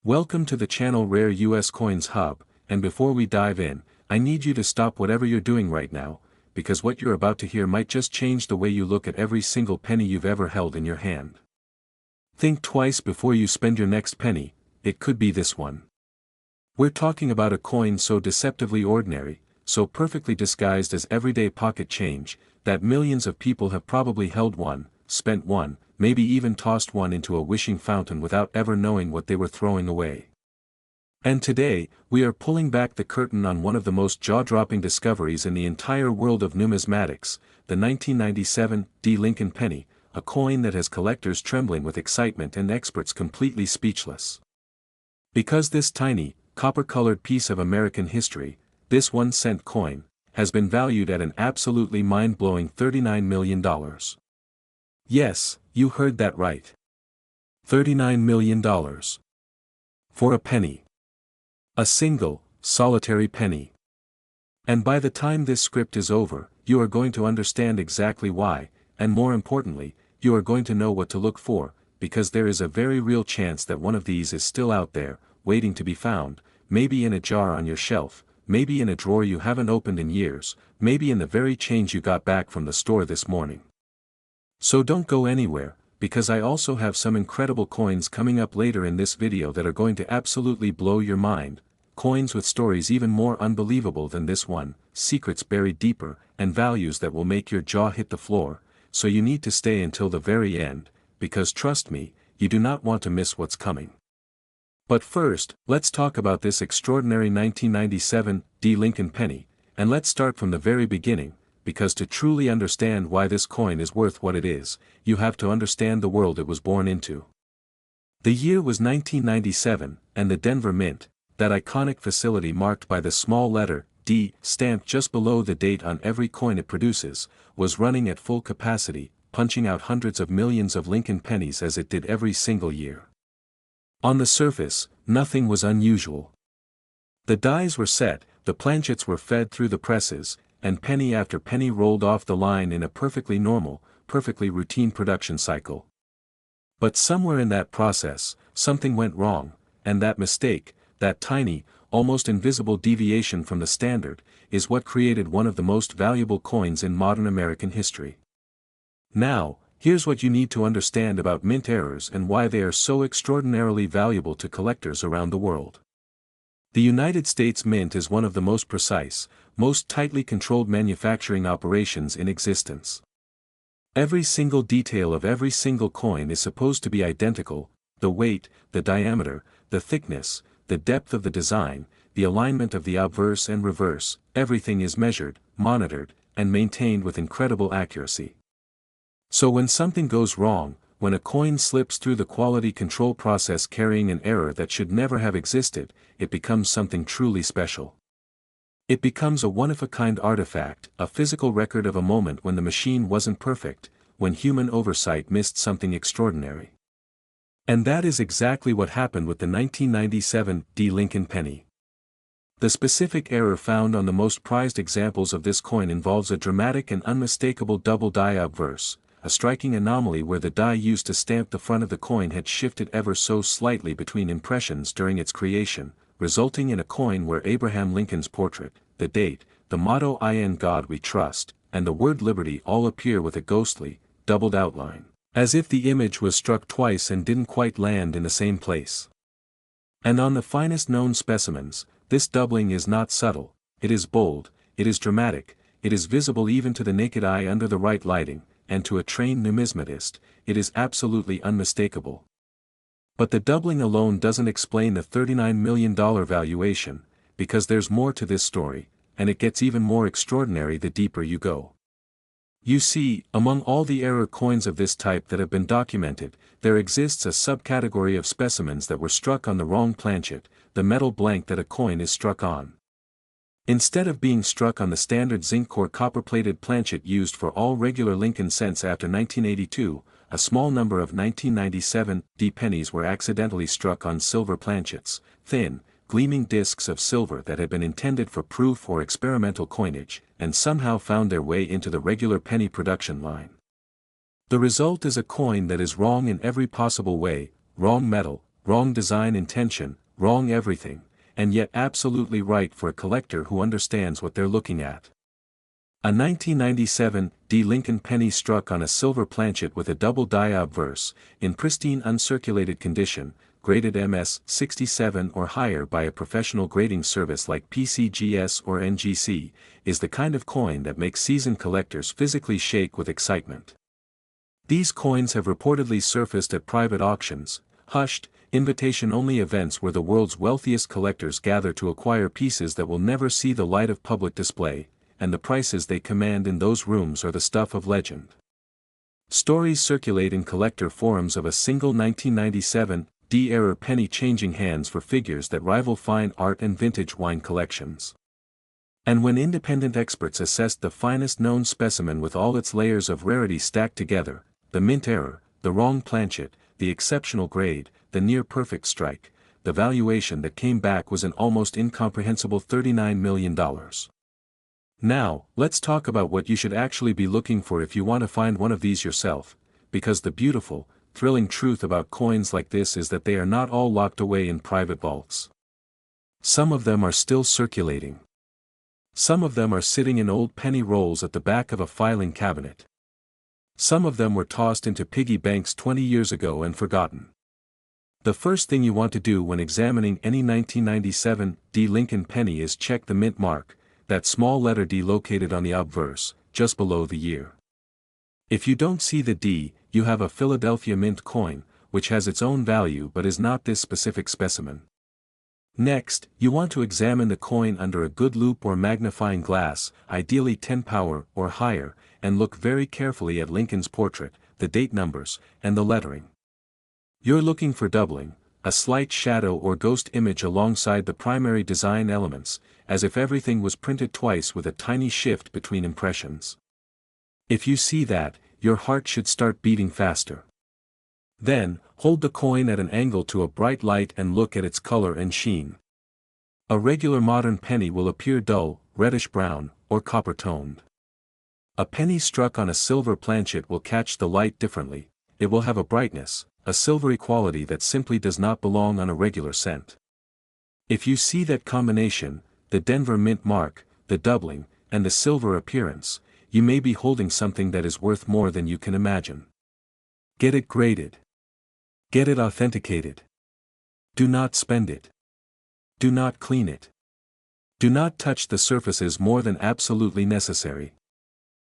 Welcome to the channel Rare US Coins Hub, and before we dive in, I need you to stop whatever you're doing right now, because what you're about to hear might just change the way you look at every single penny you've ever held in your hand. Think twice before you spend your next penny. It could be this one. We're talking about a coin so deceptively ordinary, so perfectly disguised as everyday pocket change, that millions of people have probably held one, spent one, maybe even tossed one into a wishing fountain without ever knowing what they were throwing away. And today, we are pulling back the curtain on one of the most jaw-dropping discoveries in the entire world of numismatics, the 1997 Lincoln Penny, a coin that has collectors trembling with excitement and experts completely speechless. Because this tiny, copper-colored piece of American history, this 1-cent coin, has been valued at an absolutely mind-blowing $39 million. Yes, you heard that right. $39 million. For a penny. A single, solitary penny. And by the time this script is over, you are going to understand exactly why, and more importantly, you are going to know what to look for, because there is a very real chance that one of these is still out there, waiting to be found, maybe in a jar on your shelf, maybe in a drawer you haven't opened in years, maybe in the very change you got back from the store this morning. So don't go anywhere, because I also have some incredible coins coming up later in this video that are going to absolutely blow your mind, coins with stories even more unbelievable than this one, secrets buried deeper, and values that will make your jaw hit the floor, so you need to stay until the very end, because trust me, you do not want to miss what's coming. But first, let's talk about this extraordinary 1997 Lincoln Penny, and let's start from the very beginning, because to truly understand why this coin is worth what it is, you have to understand the world it was born into. The year was 1997, and the Denver Mint, that iconic facility marked by the small letter D stamped just below the date on every coin it produces, was running at full capacity, punching out hundreds of millions of Lincoln pennies as it did every single year. On the surface, nothing was unusual. The dies were set, the planchets were fed through the presses, and penny after penny rolled off the line in a perfectly normal, perfectly routine production cycle. But somewhere in that process, something went wrong, and that mistake, that tiny, almost invisible deviation from the standard, is what created one of the most valuable coins in modern American history. Now, here's what you need to understand about mint errors and why they are so extraordinarily valuable to collectors around the world. The United States Mint is one of the most precise, most tightly controlled manufacturing operations in existence. Every single detail of every single coin is supposed to be identical: the weight, the diameter, the thickness, the depth of the design, the alignment of the obverse and reverse, everything is measured, monitored, and maintained with incredible accuracy. So when something goes wrong, when a coin slips through the quality control process carrying an error that should never have existed, it becomes something truly special. It becomes a one-of-a-kind artifact, a physical record of a moment when the machine wasn't perfect, when human oversight missed something extraordinary. And that is exactly what happened with the 1997 Lincoln Penny. The specific error found on the most prized examples of this coin involves a dramatic and unmistakable double die obverse, a striking anomaly where the die used to stamp the front of the coin had shifted ever so slightly between impressions during its creation, resulting in a coin where Abraham Lincoln's portrait, the date, the motto "In God We Trust," and the word liberty all appear with a ghostly, doubled outline, as if the image was struck twice and didn't quite land in the same place. And on the finest known specimens, this doubling is not subtle, it is bold, it is dramatic, it is visible even to the naked eye under the right lighting, and to a trained numismatist, it is absolutely unmistakable. But the doubling alone doesn't explain the $39 million valuation, because there's more to this story, and it gets even more extraordinary the deeper you go. You see, among all the error coins of this type that have been documented, there exists a subcategory of specimens that were struck on the wrong planchet, the metal blank that a coin is struck on. Instead of being struck on the standard zinc-core copper-plated planchet used for all regular Lincoln cents after 1982, a small number of 1997 pennies were accidentally struck on silver planchets, thin, gleaming discs of silver that had been intended for proof or experimental coinage, and somehow found their way into the regular penny production line. The result is a coin that is wrong in every possible way: wrong metal, wrong design intention, wrong everything, and yet absolutely right for a collector who understands what they're looking at. A 1997 D Lincoln penny struck on a silver planchet with a double die obverse, in pristine uncirculated condition, graded MS 67 or higher by a professional grading service like PCGS or NGC, is the kind of coin that makes seasoned collectors physically shake with excitement. These coins have reportedly surfaced at private auctions, hushed, invitation-only events where the world's wealthiest collectors gather to acquire pieces that will never see the light of public display, and the prices they command in those rooms are the stuff of legend. Stories circulate in collector forums of a single 1997 D-era penny changing hands for figures that rival fine art and vintage wine collections. And when independent experts assessed the finest known specimen with all its layers of rarity stacked together, the mint error, the wrong planchet, the exceptional grade, the near-perfect strike, the valuation that came back was an almost incomprehensible $39 million. Now, let's talk about what you should actually be looking for if you want to find one of these yourself, because the beautiful, thrilling truth about coins like this is that they are not all locked away in private vaults. Some of them are still circulating. Some of them are sitting in old penny rolls at the back of a filing cabinet. Some of them were tossed into piggy banks 20 years ago and forgotten. The first thing you want to do when examining any 1997 D Lincoln penny is check the mint mark, that small letter D located on the obverse, just below the year. If you don't see the D, you have a Philadelphia Mint coin, which has its own value but is not this specific specimen. Next, you want to examine the coin under a good loupe or magnifying glass, ideally 10 power or higher, and look very carefully at Lincoln's portrait, the date numbers, and the lettering. You're looking for doubling, a slight shadow or ghost image alongside the primary design elements, as if everything was printed twice with a tiny shift between impressions. If you see that, your heart should start beating faster. Then, hold the coin at an angle to a bright light and look at its color and sheen. A regular modern penny will appear dull, reddish-brown, or copper-toned. A penny struck on a silver planchet will catch the light differently. It will have a brightness, a silvery quality that simply does not belong on a regular cent. If you see that combination, the Denver Mint mark, the doubling, and the silver appearance, you may be holding something that is worth more than you can imagine. Get it graded. Get it authenticated. Do not spend it. Do not clean it. Do not touch the surfaces more than absolutely necessary.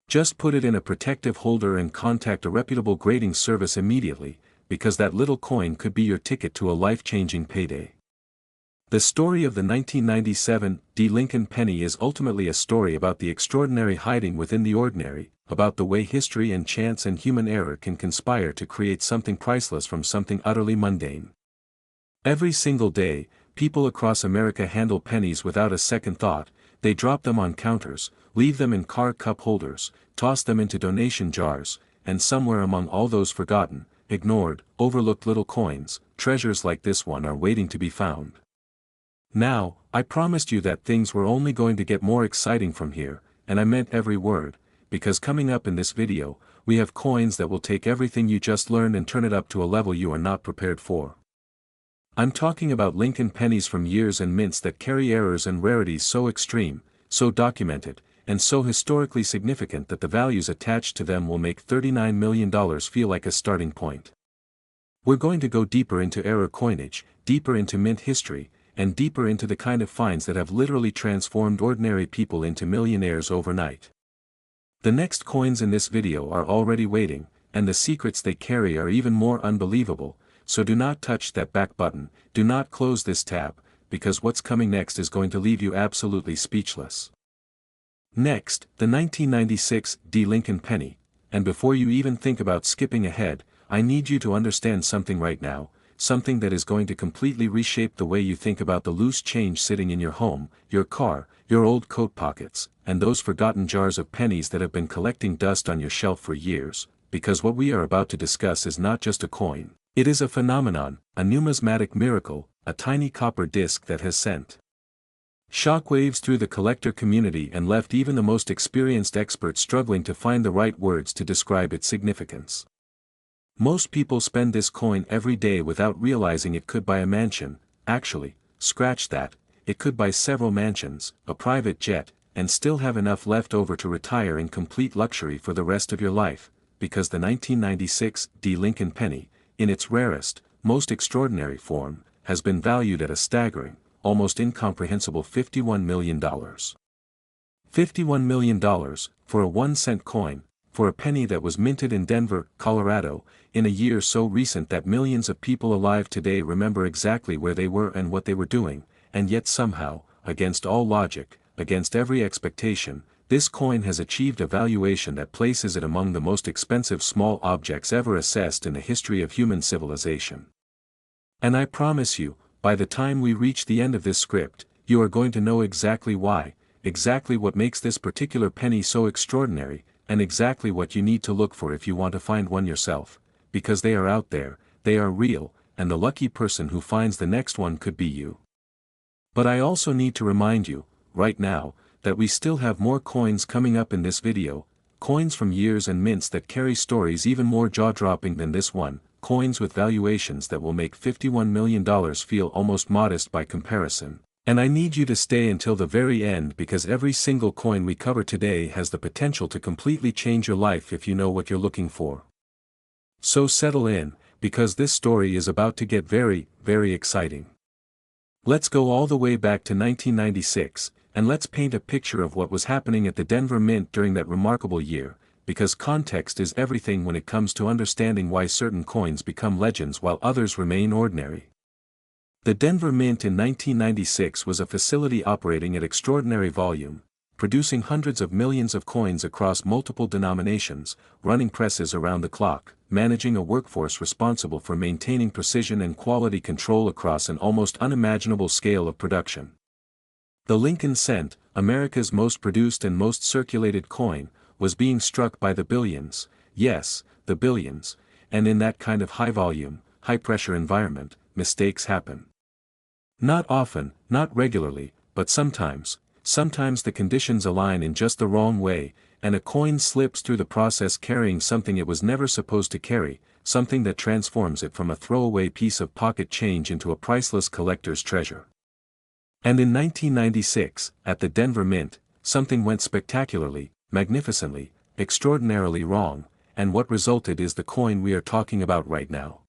Just put it in a protective holder and contact a reputable grading service immediately, because that little coin could be your ticket to a life-changing payday. The story of the 1997 D Lincoln penny is ultimately a story about the extraordinary hiding within the ordinary, about the way history and chance and human error can conspire to create something priceless from something utterly mundane. Every single day, people across America handle pennies without a second thought. They drop them on counters, leave them in car cup holders, toss them into donation jars, and somewhere among all those forgotten, ignored, overlooked little coins, treasures like this one are waiting to be found. Now, I promised you that things were only going to get more exciting from here, and I meant every word, because coming up in this video, we have coins that will take everything you just learned and turn it up to a level you are not prepared for. I'm talking about Lincoln pennies from years and mints that carry errors and rarities so extreme, so documented, and so historically significant that the values attached to them will make $39 million feel like a starting point. We're going to go deeper into error coinage, deeper into mint history, and deeper into the kind of finds that have literally transformed ordinary people into millionaires overnight. The next coins in this video are already waiting, and the secrets they carry are even more unbelievable, so do not touch that back button, do not close this tab, because what's coming next is going to leave you absolutely speechless. Next, the 1996 D Lincoln penny, and before you even think about skipping ahead, I need you to understand something right now, something that is going to completely reshape the way you think about the loose change sitting in your home, your car, your old coat pockets, and those forgotten jars of pennies that have been collecting dust on your shelf for years, because what we are about to discuss is not just a coin, it is a phenomenon, a numismatic miracle, a tiny copper disc that has sent shockwaves through the collector community and left even the most experienced experts struggling to find the right words to describe its significance. Most people spend this coin every day without realizing it could buy a mansion. Actually, scratch that, it could buy several mansions, a private jet, and still have enough left over to retire in complete luxury for the rest of your life, because the 1996 Lincoln Penny, in its rarest, most extraordinary form, has been valued at a staggering, almost incomprehensible $51 million. $51 million, for a 1-cent coin, for a penny that was minted in Denver, Colorado, in a year so recent that millions of people alive today remember exactly where they were and what they were doing, and yet somehow, against all logic, against every expectation, this coin has achieved a valuation that places it among the most expensive small objects ever assessed in the history of human civilization. And I promise you, by the time we reach the end of this script, you are going to know exactly why, exactly what makes this particular penny so extraordinary, and exactly what you need to look for if you want to find one yourself, because they are out there, they are real, and the lucky person who finds the next one could be you. But I also need to remind you, right now, that we still have more coins coming up in this video, coins from years and mints that carry stories even more jaw-dropping than this one, coins with valuations that will make $51 million feel almost modest by comparison. And I need you to stay until the very end because every single coin we cover today has the potential to completely change your life if you know what you're looking for. So settle in, because this story is about to get very, very exciting. Let's go all the way back to 1996, and let's paint a picture of what was happening at the Denver Mint during that remarkable year, because context is everything when it comes to understanding why certain coins become legends while others remain ordinary. The Denver Mint in 1996 was a facility operating at extraordinary volume, producing hundreds of millions of coins across multiple denominations, running presses around the clock, managing a workforce responsible for maintaining precision and quality control across an almost unimaginable scale of production. The Lincoln cent, America's most produced and most circulated coin, was being struck by the billions, yes, the billions, and in that kind of high-volume, high-pressure environment, mistakes happen. Not often, not regularly, but sometimes the conditions align in just the wrong way, and a coin slips through the process carrying something it was never supposed to carry, something that transforms it from a throwaway piece of pocket change into a priceless collector's treasure. And in 1996, at the Denver Mint, something went spectacularly, magnificently, extraordinarily wrong, and what resulted is the coin we are talking about right now.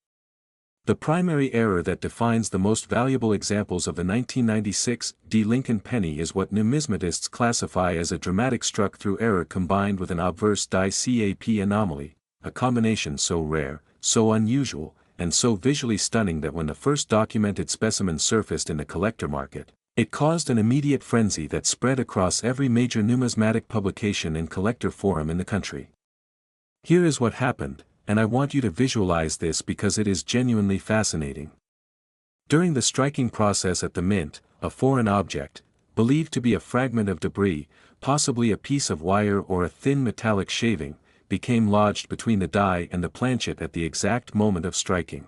The primary error that defines the most valuable examples of the 1996 Lincoln penny is what numismatists classify as a dramatic struck-through error combined with an obverse die cap anomaly, a combination so rare, so unusual, and so visually stunning that when the first documented specimen surfaced in the collector market, it caused an immediate frenzy that spread across every major numismatic publication and collector forum in the country. Here is what happened, and I want you to visualize this because it is genuinely fascinating. During the striking process at the mint, a foreign object, believed to be a fragment of debris, possibly a piece of wire or a thin metallic shaving, became lodged between the die and the planchet at the exact moment of striking.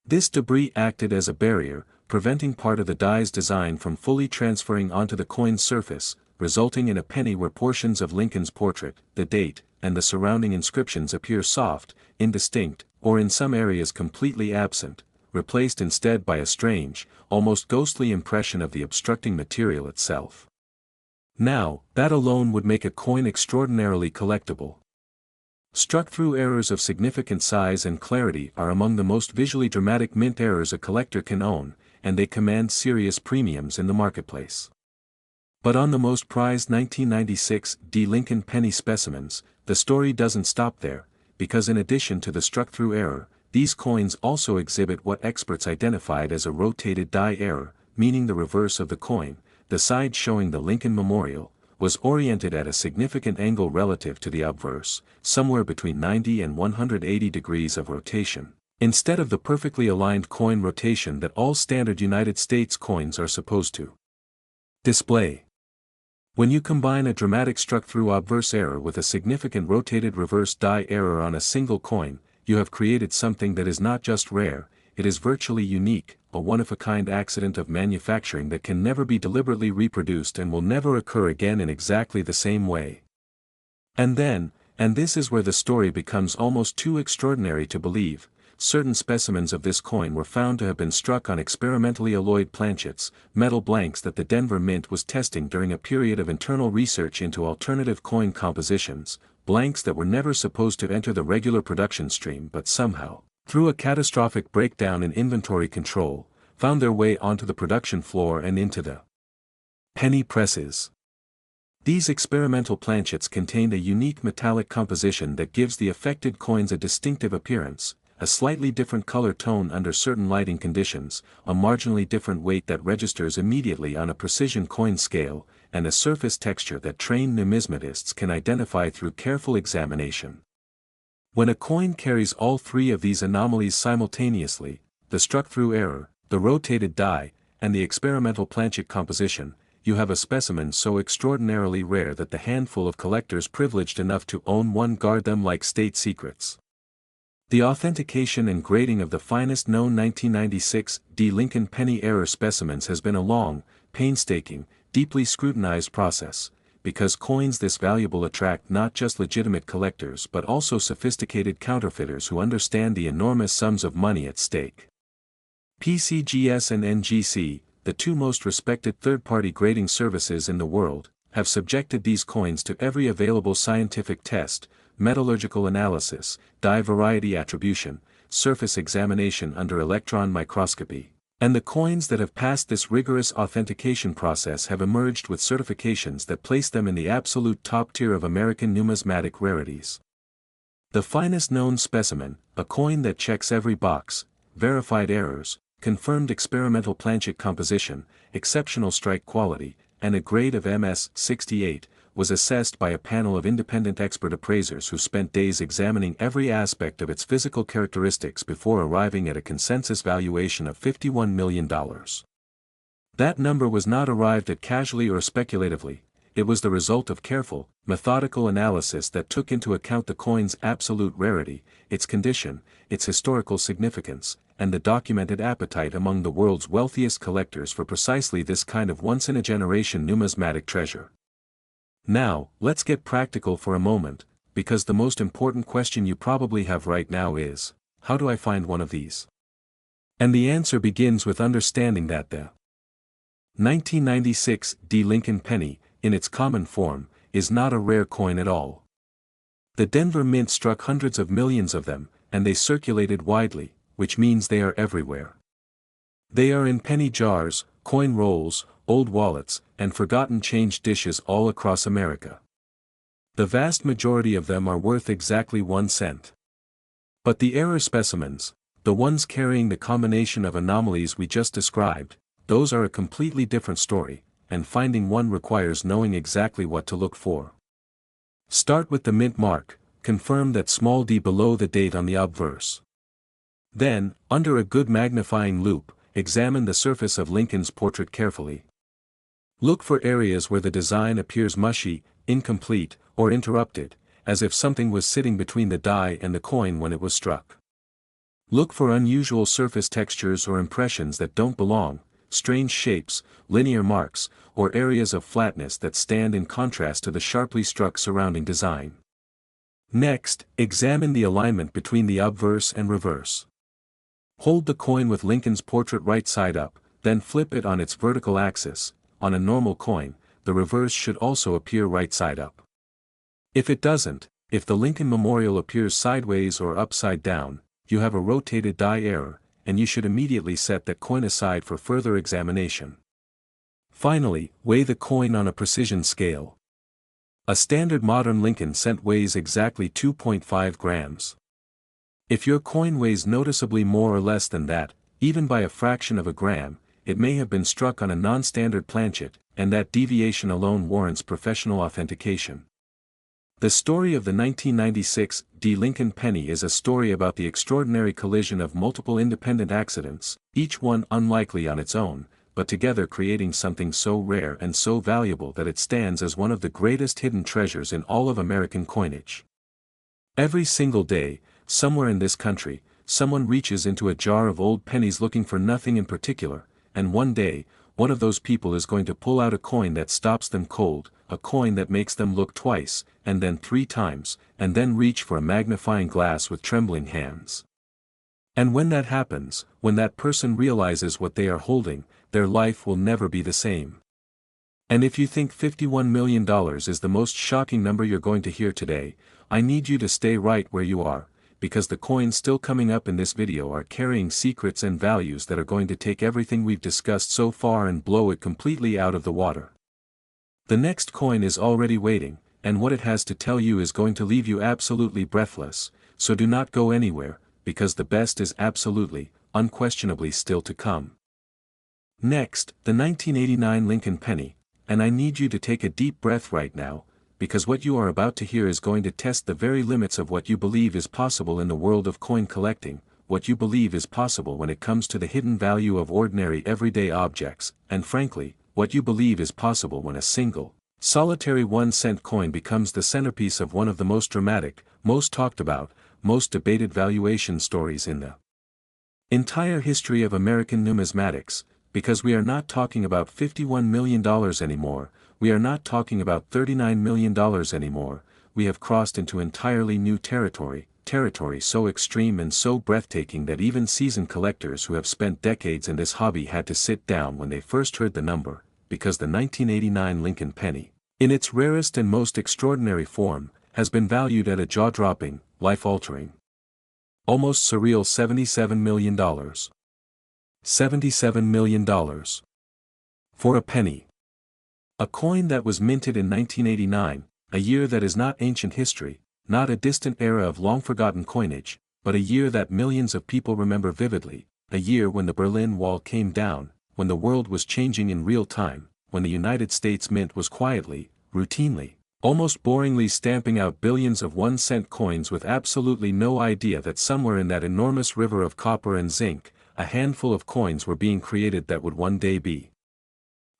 This debris acted as a barrier, preventing part of the die's design from fully transferring onto the coin's surface, resulting in a penny where portions of Lincoln's portrait, the date, and the surrounding inscriptions appear soft, indistinct, or in some areas completely absent, replaced instead by a strange, almost ghostly impression of the obstructing material itself. Now, that alone would make a coin extraordinarily collectible. Struck-through errors of significant size and clarity are among the most visually dramatic mint errors a collector can own, and they command serious premiums in the marketplace. But on the most prized 1996 Lincoln penny specimens, the story doesn't stop there, because in addition to the struck-through error, these coins also exhibit what experts identified as a rotated die error, meaning the reverse of the coin, the side showing the Lincoln Memorial, was oriented at a significant angle relative to the obverse, somewhere between 90 and 180 degrees of rotation, instead of the perfectly aligned coin rotation that all standard United States coins are supposed to display. When you combine a dramatic struck-through obverse error with a significant rotated reverse die error on a single coin, you have created something that is not just rare, it is virtually unique, a one-of-a-kind accident of manufacturing that can never be deliberately reproduced and will never occur again in exactly the same way. And then And this is where the story becomes almost too extraordinary to believe. Certain specimens of this coin were found to have been struck on experimentally alloyed planchets, metal blanks that the Denver Mint was testing during a period of internal research into alternative coin compositions, blanks that were never supposed to enter the regular production stream but somehow, through a catastrophic breakdown in inventory control, found their way onto the production floor and into the penny presses. These experimental planchets contained a unique metallic composition that gives the affected coins a distinctive appearance, a slightly different color tone under certain lighting conditions, a marginally different weight that registers immediately on a precision coin scale, and a surface texture that trained numismatists can identify through careful examination. When a coin carries all three of these anomalies simultaneously, the struck-through error, the rotated die, and the experimental planchet composition, you have a specimen so extraordinarily rare that the handful of collectors privileged enough to own one guard them like state secrets. The authentication and grading of the finest known 1996 Lincoln Penny error specimens has been a long, painstaking, deeply scrutinized process, because coins this valuable attract not just legitimate collectors but also sophisticated counterfeiters who understand the enormous sums of money at stake. PCGS and NGC, the two most respected third-party grading services in the world, have subjected these coins to every available scientific test, metallurgical analysis, die variety attribution, surface examination under electron microscopy, and the coins that have passed this rigorous authentication process have emerged with certifications that place them in the absolute top tier of American numismatic rarities. The finest known specimen, a coin that checks every box, verified errors, confirmed experimental planchet composition, exceptional strike quality, and a grade of MS-68, was assessed by a panel of independent expert appraisers who spent days examining every aspect of its physical characteristics before arriving at a consensus valuation of $51 million. That number was not arrived at casually or speculatively, it was the result of careful, methodical analysis that took into account the coin's absolute rarity, its condition, its historical significance, and the documented appetite among the world's wealthiest collectors for precisely this kind of once-in-a-generation numismatic treasure. Now, let's get practical for a moment, because the most important question you probably have right now is, how do I find one of these? And the answer begins with understanding that the 1996 Lincoln Penny, in its common form, is not a rare coin at all. The Denver Mint struck hundreds of millions of them, and they circulated widely, which means they are everywhere. They are in penny jars, coin rolls, old wallets, and forgotten change dishes all across America. The vast majority of them are worth exactly 1 cent. But the error specimens, the ones carrying the combination of anomalies we just described, those are a completely different story, and finding one requires knowing exactly what to look for. Start with the mint mark, confirm that small d below the date on the obverse. Then, under a good magnifying loupe, examine the surface of Lincoln's portrait carefully. Look for areas where the design appears mushy, incomplete, or interrupted, as if something was sitting between the die and the coin when it was struck. Look for unusual surface textures or impressions that don't belong, strange shapes, linear marks, or areas of flatness that stand in contrast to the sharply struck surrounding design. Next, examine the alignment between the obverse and reverse. Hold the coin with Lincoln's portrait right side up, then flip it on its vertical axis. On a normal coin, the reverse should also appear right side up. If it doesn't, if the Lincoln Memorial appears sideways or upside down, you have a rotated die error, and you should immediately set that coin aside for further examination. Finally, weigh the coin on a precision scale. A standard modern Lincoln cent weighs exactly 2.5 grams. If your coin weighs noticeably more or less than that, even by a fraction of a gram, it may have been struck on a non-standard planchet, and that deviation alone warrants professional authentication. The story of the 1996 Lincoln Penny is a story about the extraordinary collision of multiple independent accidents, each one unlikely on its own, but together creating something so rare and so valuable that it stands as one of the greatest hidden treasures in all of American coinage. Every single day, somewhere in this country, someone reaches into a jar of old pennies looking for nothing in particular, and one day, one of those people is going to pull out a coin that stops them cold, a coin that makes them look twice, and then 3 times, and then reach for a magnifying glass with trembling hands. And when that happens, when that person realizes what they are holding, their life will never be the same. And if you think $51 million is the most shocking number you're going to hear today, I need you to stay right where you are, because the coins still coming up in this video are carrying secrets and values that are going to take everything we've discussed so far and blow it completely out of the water. The next coin is already waiting, and what it has to tell you is going to leave you absolutely breathless, so do not go anywhere, because the best is absolutely, unquestionably still to come. Next, the 1989 Lincoln Penny, and I need you to take a deep breath right now, because what you are about to hear is going to test the very limits of what you believe is possible in the world of coin collecting, what you believe is possible when it comes to the hidden value of ordinary everyday objects, and frankly, what you believe is possible when a single, solitary 1-cent coin becomes the centerpiece of one of the most dramatic, most talked about, most debated valuation stories in the entire history of American numismatics, because we are not talking about $51 million anymore, we are not talking about $39 million anymore, we have crossed into entirely new territory, territory so extreme and so breathtaking that even seasoned collectors who have spent decades in this hobby had to sit down when they first heard the number, because the 1989 Lincoln Penny, in its rarest and most extraordinary form, has been valued at a jaw-dropping, life-altering, almost surreal $77 million. $77 million. For a penny. A coin that was minted in 1989, a year that is not ancient history, not a distant era of long-forgotten coinage, but a year that millions of people remember vividly, a year when the Berlin Wall came down, when the world was changing in real time, when the United States Mint was quietly, routinely, almost boringly stamping out billions of 1-cent coins with absolutely no idea that somewhere in that enormous river of copper and zinc, a handful of coins were being created that would one day be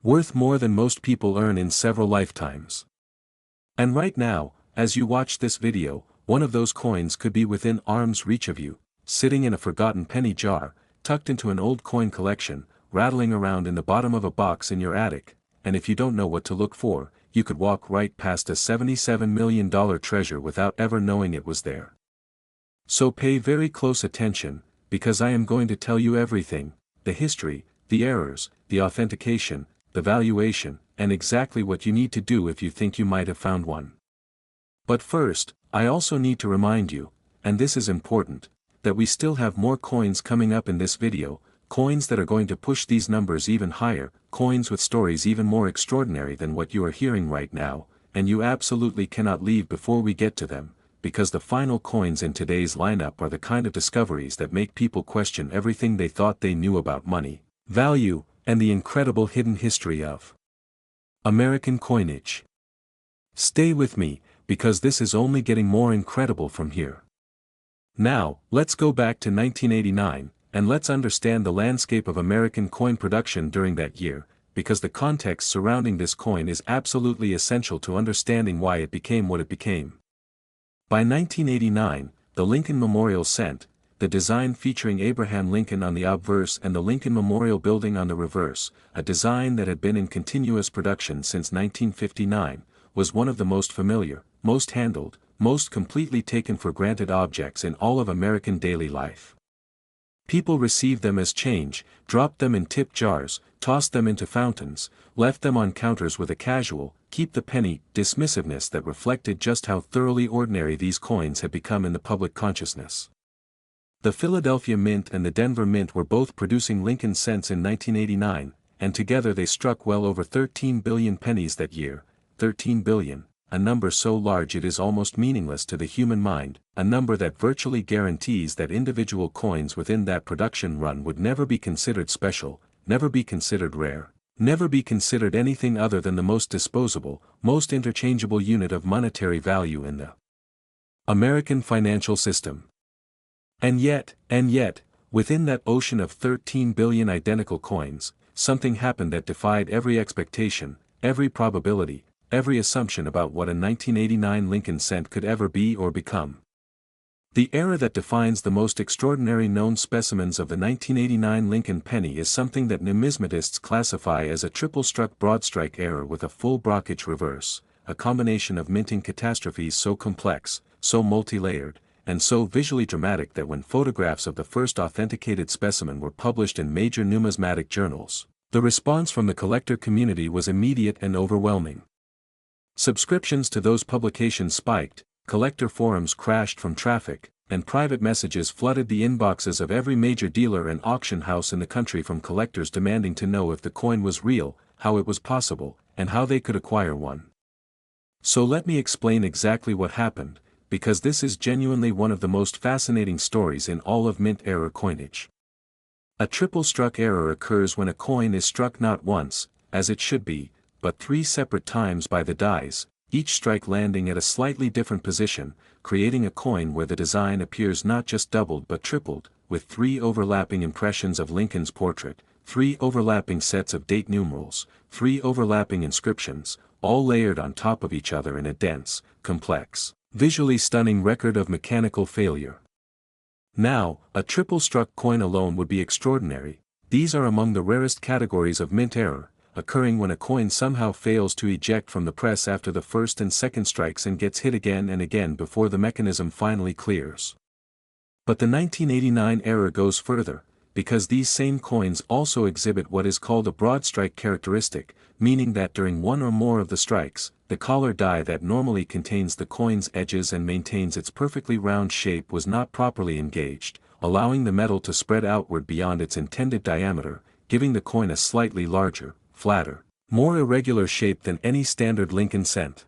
worth more than most people earn in several lifetimes. And right now, as you watch this video, one of those coins could be within arm's reach of you, sitting in a forgotten penny jar, tucked into an old coin collection, rattling around in the bottom of a box in your attic, and if you don't know what to look for, you could walk right past a $77 million treasure without ever knowing it was there. So pay very close attention, because I am going to tell you everything, the history, the errors, the authentication, the valuation, and exactly what you need to do if you think you might have found one. But first, I also need to remind you, and this is important, that we still have more coins coming up in this video, coins that are going to push these numbers even higher, coins with stories even more extraordinary than what you are hearing right now, and you absolutely cannot leave before we get to them, because the final coins in today's lineup are the kind of discoveries that make people question everything they thought they knew about money, value, and the incredible hidden history of American coinage. Stay with me, because this is only getting more incredible from here. Now, let's go back to 1989, and let's understand the landscape of American coin production during that year, because the context surrounding this coin is absolutely essential to understanding why it became what it became. By 1989, the Lincoln Memorial Cent, the design featuring Abraham Lincoln on the obverse and the Lincoln Memorial Building on the reverse, a design that had been in continuous production since 1959, was one of the most familiar, most handled, most completely taken for granted objects in all of American daily life. People received them as change, dropped them in tip jars, tossed them into fountains, left them on counters with a casual, keep the penny, dismissiveness that reflected just how thoroughly ordinary these coins had become in the public consciousness. The Philadelphia Mint and the Denver Mint were both producing Lincoln cents in 1989, and together they struck well over 13 billion pennies that year, 13 billion, a number so large it is almost meaningless to the human mind, a number that virtually guarantees that individual coins within that production run would never be considered special, never be considered rare, never be considered anything other than the most disposable, most interchangeable unit of monetary value in the American financial system. And yet, within that ocean of 13 billion identical coins, something happened that defied every expectation, every probability, every assumption about what a 1989 Lincoln cent could ever be or become. The era that defines the most extraordinary known specimens of the 1989 Lincoln penny is something that numismatists classify as a triple-struck broadstrike error with a full brockage reverse, a combination of minting catastrophes so complex, so multi-layered, and so visually dramatic that when photographs of the first authenticated specimen were published in major numismatic journals, the response from the collector community was immediate and overwhelming. Subscriptions to those publications spiked, collector forums crashed from traffic, and private messages flooded the inboxes of every major dealer and auction house in the country from collectors demanding to know if the coin was real, how it was possible, and how they could acquire one. So let me explain exactly what happened, because this is genuinely one of the most fascinating stories in all of mint error coinage. A triple-struck error occurs when a coin is struck not once, as it should be, but 3 separate times by the dies, each strike landing at a slightly different position, creating a coin where the design appears not just doubled but tripled, with 3 overlapping impressions of Lincoln's portrait, 3 overlapping sets of date numerals, 3 overlapping inscriptions, all layered on top of each other in a dense, complex, visually stunning record of mechanical failure. Now, a triple-struck coin alone would be extraordinary. These are among the rarest categories of mint error, occurring when a coin somehow fails to eject from the press after the first and second strikes and gets hit again and again before the mechanism finally clears. But the 1989 error goes further, because these same coins also exhibit what is called a broad strike characteristic, meaning that during one or more of the strikes, the collar die that normally contains the coin's edges and maintains its perfectly round shape was not properly engaged, allowing the metal to spread outward beyond its intended diameter, giving the coin a slightly larger, flatter, more irregular shape than any standard Lincoln cent.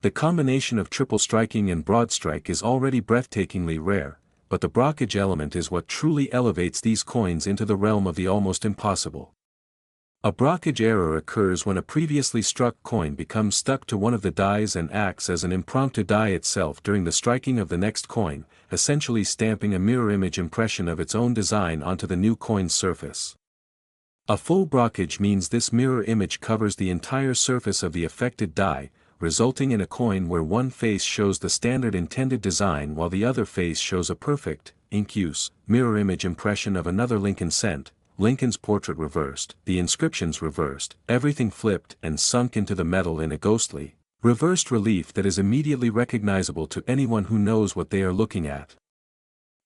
The combination of triple striking and broad strike is already breathtakingly rare, but the brockage element is what truly elevates these coins into the realm of the almost impossible. A brockage error occurs when a previously struck coin becomes stuck to one of the dies and acts as an impromptu die itself during the striking of the next coin, essentially stamping a mirror image impression of its own design onto the new coin's surface. A full brockage means this mirror image covers the entire surface of the affected die, resulting in a coin where one face shows the standard intended design while the other face shows a perfect, ink-use, mirror image impression of another Lincoln cent, Lincoln's portrait reversed, the inscriptions reversed, everything flipped and sunk into the metal in a ghostly, reversed relief that is immediately recognizable to anyone who knows what they are looking at.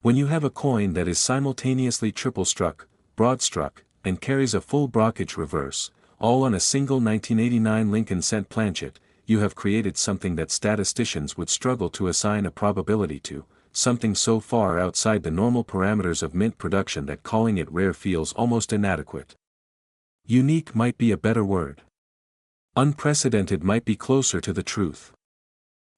When you have a coin that is simultaneously triple-struck, broad-struck, and carries a full brockage reverse, all on a single 1989 Lincoln cent planchet, you have created something that statisticians would struggle to assign a probability to, something so far outside the normal parameters of mint production that calling it rare feels almost inadequate. Unique might be a better word. Unprecedented might be closer to the truth.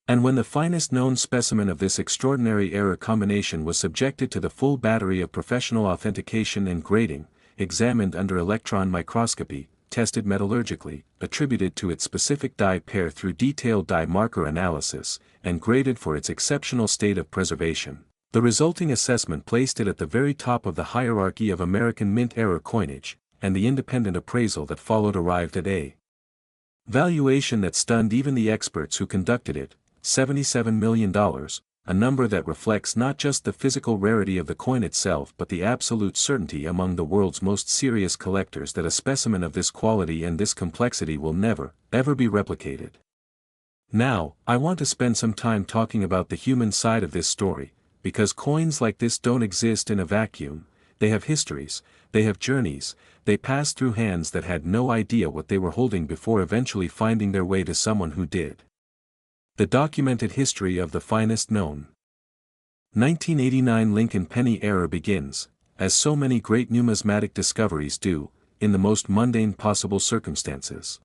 And when the finest known specimen of this extraordinary error combination was subjected to the full battery of professional authentication and grading, examined under electron microscopy, tested metallurgically, attributed to its specific die pair through detailed die marker analysis, and graded for its exceptional state of preservation, the resulting assessment placed it at the very top of the hierarchy of American mint error coinage, and the independent appraisal that followed arrived at a valuation that stunned even the experts who conducted it, $77 million, a number that reflects not just the physical rarity of the coin itself but the absolute certainty among the world's most serious collectors that a specimen of this quality and this complexity will never, ever be replicated. Now, I want to spend some time talking about the human side of this story, because coins like this don't exist in a vacuum. They have histories, they have journeys, they pass through hands that had no idea what they were holding before eventually finding their way to someone who did. The documented history of the finest known 1989 Lincoln penny era begins, as so many great numismatic discoveries do, in the most mundane possible circumstances.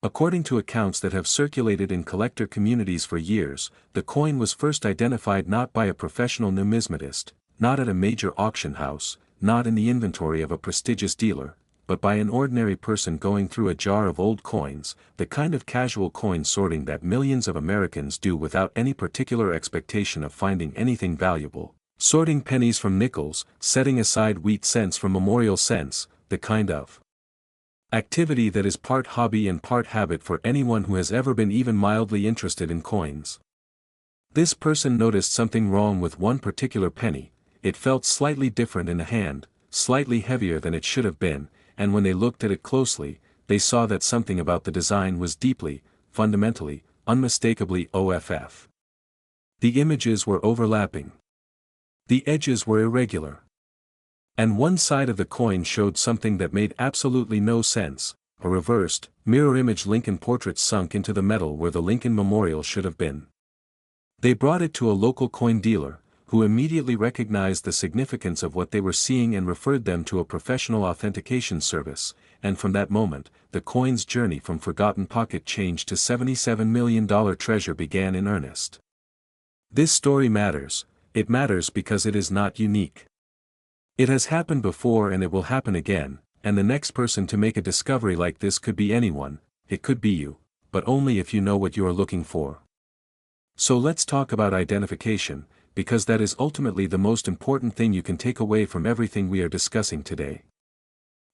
According to accounts that have circulated in collector communities for years, the coin was first identified not by a professional numismatist, not at a major auction house, not in the inventory of a prestigious dealer, but by an ordinary person going through a jar of old coins, the kind of casual coin sorting that millions of Americans do without any particular expectation of finding anything valuable, sorting pennies from nickels, setting aside wheat cents from memorial cents, the kind of activity that is part hobby and part habit for anyone who has ever been even mildly interested in coins. This person noticed something wrong with one particular penny. It felt slightly different in the hand, slightly heavier than it should have been, and when they looked at it closely, they saw that something about the design was deeply, fundamentally, unmistakably off. The images were overlapping. The edges were irregular. And one side of the coin showed something that made absolutely no sense, a reversed, mirror-image Lincoln portrait sunk into the metal where the Lincoln Memorial should have been. They brought it to a local coin dealer, who immediately recognized the significance of what they were seeing and referred them to a professional authentication service, and from that moment, the coin's journey from forgotten pocket change to $77 million treasure began in earnest. This story matters. It matters because it is not unique. It has happened before and it will happen again, and the next person to make a discovery like this could be anyone. It could be you, but only if you know what you are looking for. So let's talk about identification, because that is ultimately the most important thing you can take away from everything we are discussing today.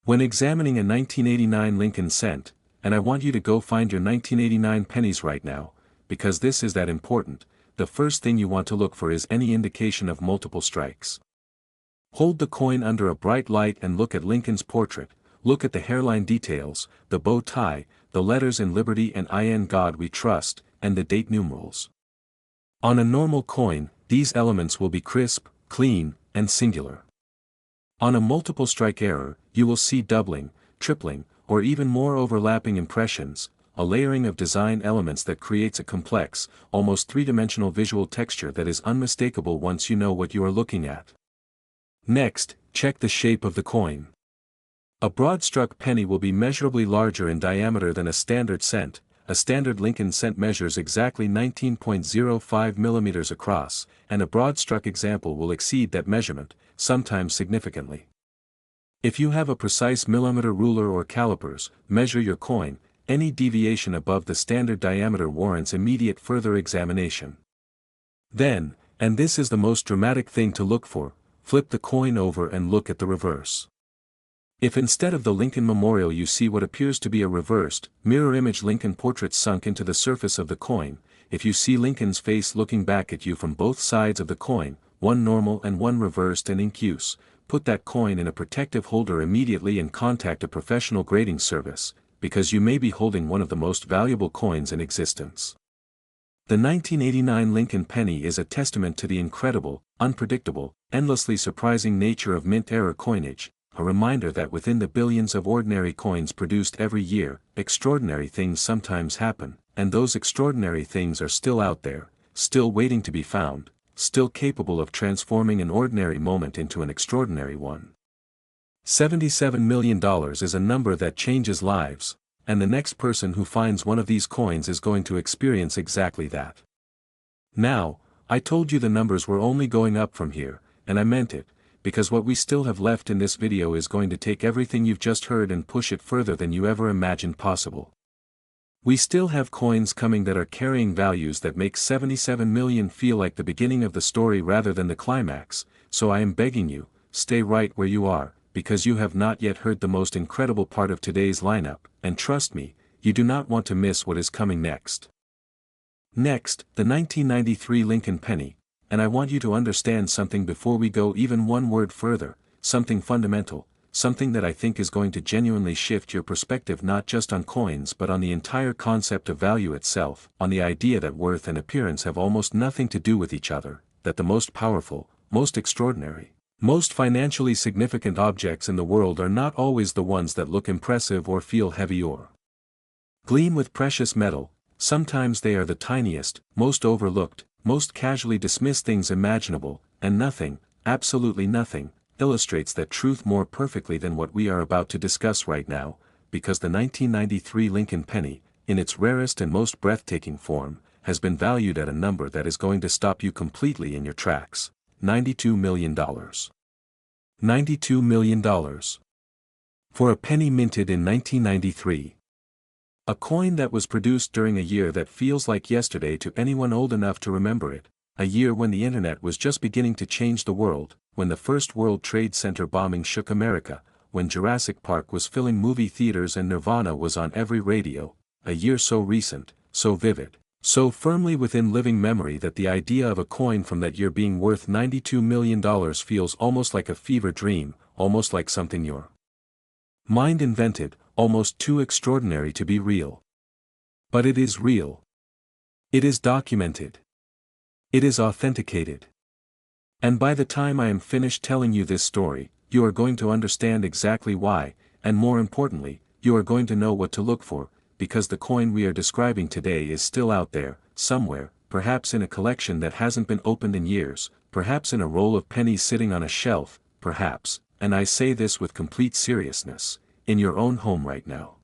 When examining a 1989 Lincoln cent, and I want you to go find your 1989 pennies right now, because this is that important, the first thing you want to look for is any indication of multiple strikes. Hold the coin under a bright light and look at Lincoln's portrait, look at the hairline details, the bow tie, the letters in Liberty and in God We Trust, and the date numerals. On a normal coin, these elements will be crisp, clean, and singular. On a multiple strike error, you will see doubling, tripling, or even more overlapping impressions, a layering of design elements that creates a complex, almost three-dimensional visual texture that is unmistakable once you know what you are looking at. Next, check the shape of the coin. A broad-struck penny will be measurably larger in diameter than a standard cent. A standard Lincoln cent measures exactly 19.05 millimeters across, and a broad-struck example will exceed that measurement, sometimes significantly. If you have a precise millimeter ruler or calipers, measure your coin. Any deviation above the standard diameter warrants immediate further examination. Then, and this is the most dramatic thing to look for, flip the coin over and look at the reverse. If instead of the Lincoln Memorial you see what appears to be a reversed, mirror-image Lincoln portrait sunk into the surface of the coin, if you see Lincoln's face looking back at you from both sides of the coin, one normal and one reversed and in use, put that coin in a protective holder immediately and contact a professional grading service, because you may be holding one of the most valuable coins in existence. The 1989 Lincoln penny is a testament to the incredible, unpredictable, endlessly surprising nature of mint-era coinage, a reminder that within the billions of ordinary coins produced every year, extraordinary things sometimes happen, and those extraordinary things are still out there, still waiting to be found, still capable of transforming an ordinary moment into an extraordinary one. $77 million is a number that changes lives, and the next person who finds one of these coins is going to experience exactly that. Now, I told you the numbers were only going up from here, and I meant it, because what we still have left in this video is going to take everything you've just heard and push it further than you ever imagined possible. We still have coins coming that are carrying values that make 77 million feel like the beginning of the story rather than the climax, so I am begging you, stay right where you are, because you have not yet heard the most incredible part of today's lineup, and trust me, you do not want to miss what is coming next. Next, the 1993 Lincoln penny. And I want you to understand something before we go even one word further, something fundamental, something that I think is going to genuinely shift your perspective not just on coins but on the entire concept of value itself, on the idea that worth and appearance have almost nothing to do with each other, that the most powerful, most extraordinary, most financially significant objects in the world are not always the ones that look impressive or feel heavy or gleam with precious metal. Sometimes they are the tiniest, most overlooked, most casually dismissed things imaginable, and nothing, absolutely nothing, illustrates that truth more perfectly than what we are about to discuss right now, because the 1993 Lincoln penny, in its rarest and most breathtaking form, has been valued at a number that is going to stop you completely in your tracks. $92 million. $92 million. For a penny minted in 1993. A coin that was produced during a year that feels like yesterday to anyone old enough to remember it, a year when the internet was just beginning to change the world, when the first World Trade Center bombing shook America, when Jurassic Park was filling movie theaters and Nirvana was on every radio, a year so recent, so vivid, So firmly within living memory that the idea of a coin from that year being worth $92 million feels almost like a fever dream, almost like something your mind invented, almost too extraordinary to be real. But it is real. It is documented. It is authenticated. And by the time I am finished telling you this story, you are going to understand exactly why, and more importantly, you are going to know what to look for, because the coin we are describing today is still out there, somewhere, perhaps in a collection that hasn't been opened in years, perhaps in a roll of pennies sitting on a shelf, perhaps, and I say this with complete seriousness, in your own home right now.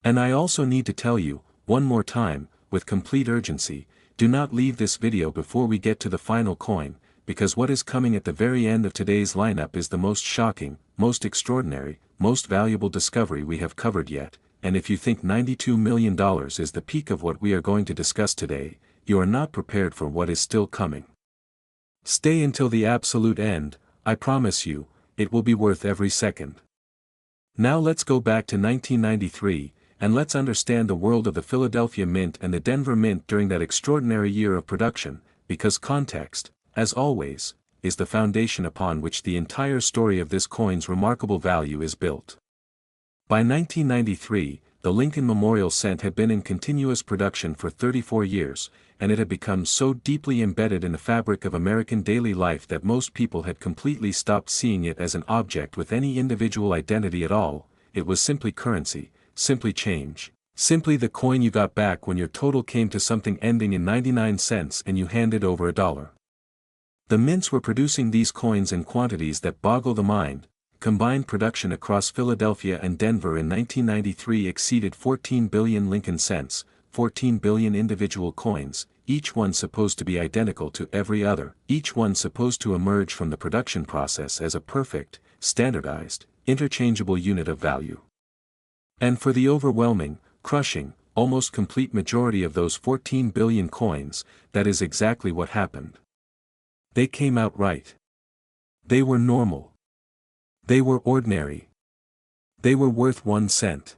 And I also need to tell you, one more time, with complete urgency, do not leave this video before we get to the final coin, because what is coming at the very end of today's lineup is the most shocking, most extraordinary, most valuable discovery we have covered yet, and if you think $92 million is the peak of what we are going to discuss today, you are not prepared for what is still coming. Stay until the absolute end, I promise you, it will be worth every second. Now let's go back to 1993, and let's understand the world of the Philadelphia Mint and the Denver Mint during that extraordinary year of production, because context, as always, is the foundation upon which the entire story of this coin's remarkable value is built. By 1993, the Lincoln Memorial Cent had been in continuous production for 34 years, and it had become so deeply embedded in the fabric of American daily life that most people had completely stopped seeing it as an object with any individual identity at all. It was simply currency, simply change, simply the coin you got back when your total came to something ending in 99 cents and you handed over $1. The mints were producing these coins in quantities that boggle the mind. Combined production across Philadelphia and Denver in 1993 exceeded 14 billion Lincoln cents, 14 billion individual coins, each one supposed to be identical to every other, each one supposed to emerge from the production process as a perfect, standardized, interchangeable unit of value. And for the overwhelming, crushing, almost complete majority of those 14 billion coins, that is exactly what happened. They came out right. They were normal. They were ordinary. They were worth 1 cent.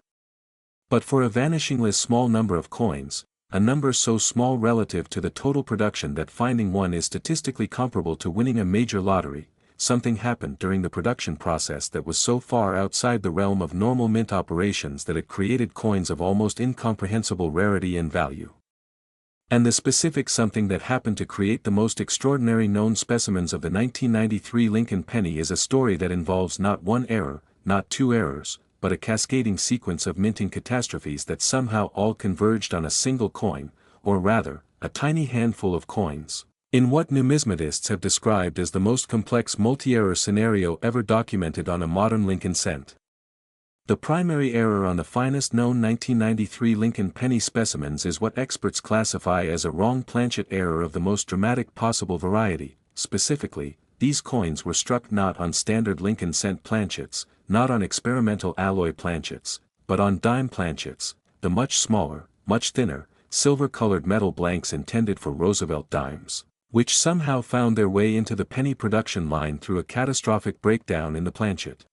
But for a vanishingly small number of coins, a number so small relative to the total production that finding one is statistically comparable to winning a major lottery, something happened during the production process that was so far outside the realm of normal mint operations that it created coins of almost incomprehensible rarity and value. And the specific something that happened to create the most extraordinary known specimens of the 1993 Lincoln penny is a story that involves not one error, not two errors, but a cascading sequence of minting catastrophes that somehow all converged on a single coin, or rather, a tiny handful of coins, in what numismatists have described as the most complex multi-error scenario ever documented on a modern Lincoln cent. The primary error on the finest known 1993 Lincoln penny specimens is what experts classify as a wrong planchet error of the most dramatic possible variety. Specifically, these coins were struck not on standard Lincoln cent planchets, not on experimental alloy planchets, but on dime planchets, the much smaller, much thinner, silver-colored metal blanks intended for Roosevelt dimes, which somehow found their way into the penny production line through a catastrophic breakdown in the planchet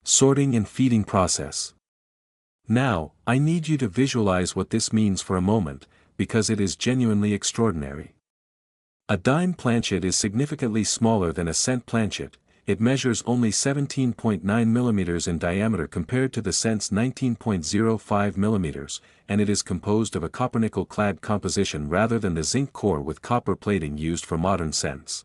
sorting and feeding process. Now, I need you to visualize what this means for a moment, because it is genuinely extraordinary. A dime planchet is significantly smaller than a cent planchet. It measures only 17.9 mm in diameter compared to the cent's 19.05 mm, and it is composed of a copper-nickel-clad composition rather than the zinc core with copper plating used for modern cents.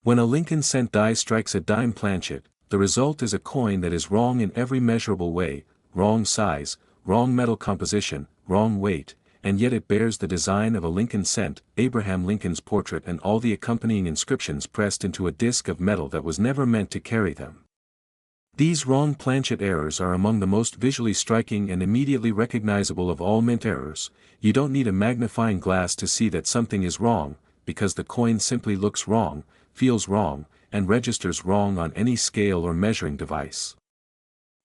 When a Lincoln cent die strikes a dime planchet, the result is a coin that is wrong in every measurable way, wrong size, wrong metal composition, wrong weight, and yet it bears the design of a Lincoln cent, Abraham Lincoln's portrait and all the accompanying inscriptions pressed into a disc of metal that was never meant to carry them. These wrong planchet errors are among the most visually striking and immediately recognizable of all mint errors. You don't need a magnifying glass to see that something is wrong, because the coin simply looks wrong, feels wrong, and registers wrong on any scale or measuring device.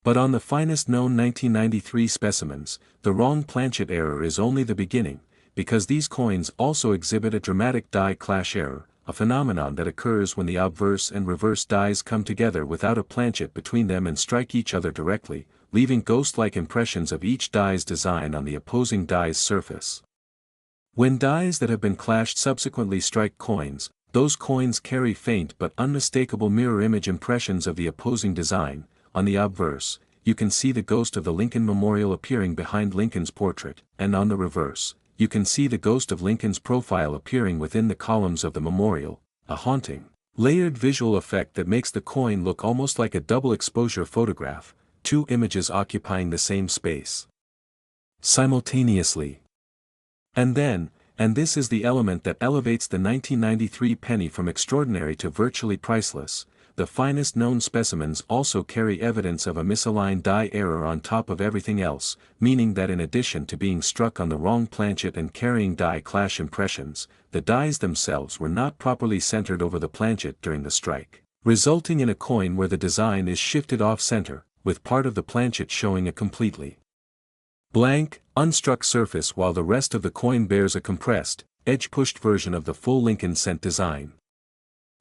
But on the finest known 1993 specimens, the wrong planchet error is only the beginning, because these coins also exhibit a dramatic die clash error, a phenomenon that occurs when the obverse and reverse dies come together without a planchet between them and strike each other directly, leaving ghost-like impressions of each die's design on the opposing die's surface. When dies that have been clashed subsequently strike coins, those coins carry faint but unmistakable mirror image impressions of the opposing design. On the obverse, you can see the ghost of the Lincoln Memorial appearing behind Lincoln's portrait, and on the reverse, you can see the ghost of Lincoln's profile appearing within the columns of the memorial, a haunting, layered visual effect that makes the coin look almost like a double exposure photograph, two images occupying the same space simultaneously. And then, and this is the element that elevates the 1993 penny from extraordinary to virtually priceless, the finest known specimens also carry evidence of a misaligned die error on top of everything else, meaning that in addition to being struck on the wrong planchet and carrying die clash impressions, the dies themselves were not properly centered over the planchet during the strike, resulting in a coin where the design is shifted off-center, with part of the planchet showing a completely blank, unstruck surface while the rest of the coin bears a compressed, edge-pushed version of the full Lincoln cent design.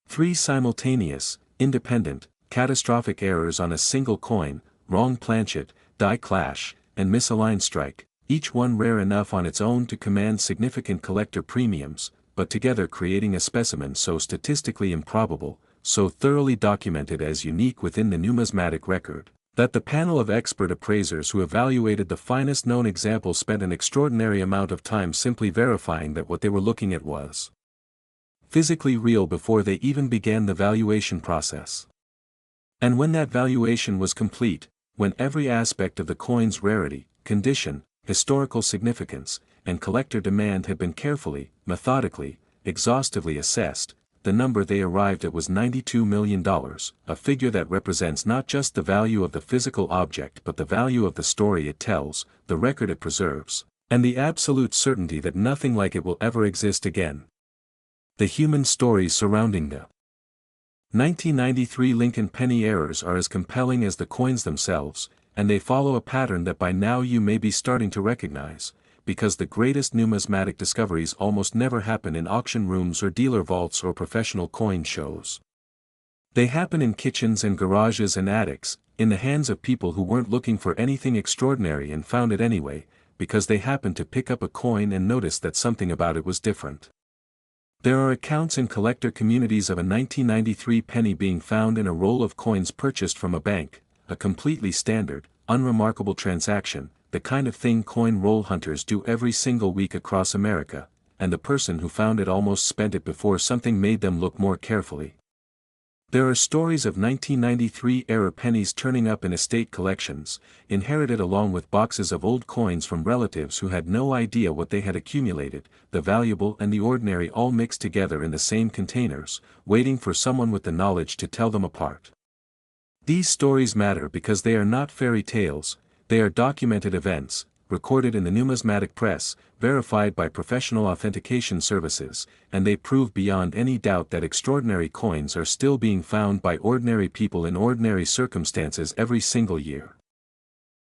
3 simultaneous, independent, catastrophic errors on a single coin, wrong planchet, die clash, and misaligned strike, each one rare enough on its own to command significant collector premiums, but together creating a specimen so statistically improbable, so thoroughly documented as unique within the numismatic record, that the panel of expert appraisers who evaluated the finest known example spent an extraordinary amount of time simply verifying that what they were looking at was physically real before they even began the valuation process. And when that valuation was complete, when every aspect of the coin's rarity, condition, historical significance, and collector demand had been carefully, methodically, exhaustively assessed, the number they arrived at was $92 million, a figure that represents not just the value of the physical object but the value of the story it tells, the record it preserves, and the absolute certainty that nothing like it will ever exist again. The human stories surrounding the 1993 Lincoln penny errors are as compelling as the coins themselves, and they follow a pattern that by now you may be starting to recognize, because the greatest numismatic discoveries almost never happen in auction rooms or dealer vaults or professional coin shows. They happen in kitchens and garages and attics, in the hands of people who weren't looking for anything extraordinary and found it anyway, because they happened to pick up a coin and notice that something about it was different. There are accounts in collector communities of a 1993 penny being found in a roll of coins purchased from a bank, a completely standard, unremarkable transaction, the kind of thing coin roll hunters do every single week across America, and the person who found it almost spent it before something made them look more carefully. There are stories of 1993 era pennies turning up in estate collections, inherited along with boxes of old coins from relatives who had no idea what they had accumulated, the valuable and the ordinary all mixed together in the same containers, waiting for someone with the knowledge to tell them apart. These stories matter because they are not fairy tales, they are documented events, recorded in the numismatic press, verified by professional authentication services, and they prove beyond any doubt that extraordinary coins are still being found by ordinary people in ordinary circumstances every single year.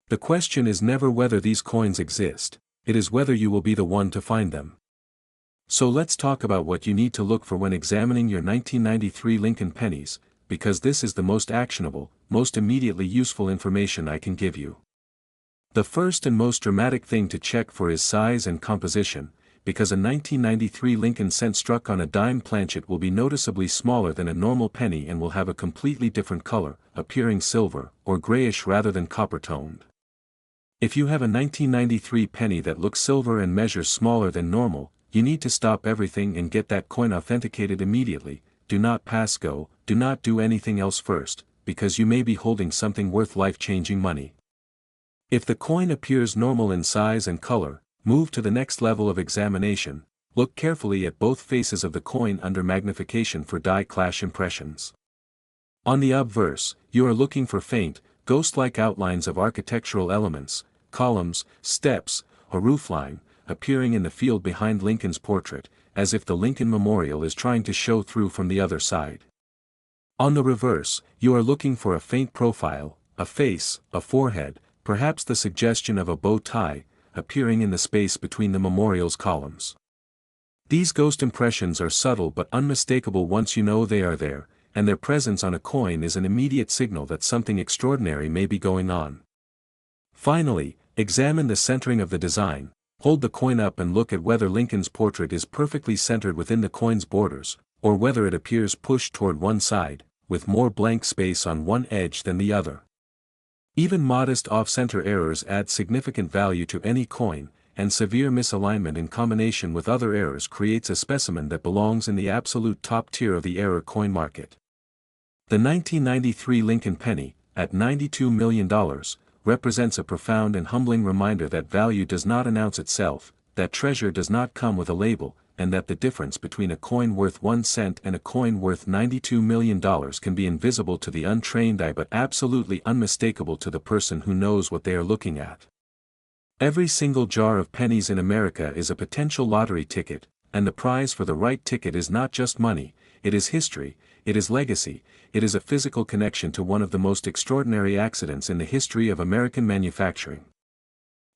The question is never whether these coins exist, it is whether you will be the one to find them. So let's talk about what you need to look for when examining your 1993 Lincoln pennies, because this is the most actionable, most immediately useful information I can give you. The first and most dramatic thing to check for is size and composition, because a 1993 Lincoln cent struck on a dime planchet will be noticeably smaller than a normal penny and will have a completely different color, appearing silver, or grayish rather than copper-toned. If you have a 1993 penny that looks silver and measures smaller than normal, you need to stop everything and get that coin authenticated immediately. Do not pass go, do not do anything else first, because you may be holding something worth life-changing money. If the coin appears normal in size and color, move to the next level of examination. Look carefully at both faces of the coin under magnification for die clash impressions. On the obverse, you are looking for faint, ghost-like outlines of architectural elements, columns, steps, or roofline, appearing in the field behind Lincoln's portrait, as if the Lincoln Memorial is trying to show through from the other side. On the reverse, you are looking for a faint profile, a face, a forehead, perhaps the suggestion of a bow tie, appearing in the space between the memorial's columns. These ghost impressions are subtle but unmistakable once you know they are there, and their presence on a coin is an immediate signal that something extraordinary may be going on. Finally, examine the centering of the design. Hold the coin up and look at whether Lincoln's portrait is perfectly centered within the coin's borders, or whether it appears pushed toward one side, with more blank space on one edge than the other. Even modest off-center errors add significant value to any coin, and severe misalignment in combination with other errors creates a specimen that belongs in the absolute top tier of the error coin market. The 1993 Lincoln Penny, at $92 million, represents a profound and humbling reminder that value does not announce itself, that treasure does not come with a label, and that the difference between a coin worth 1 cent and a coin worth $92 million can be invisible to the untrained eye but absolutely unmistakable to the person who knows what they are looking at. Every single jar of pennies in America is a potential lottery ticket, and the prize for the right ticket is not just money, it is history, it is legacy, it is a physical connection to one of the most extraordinary accidents in the history of American manufacturing.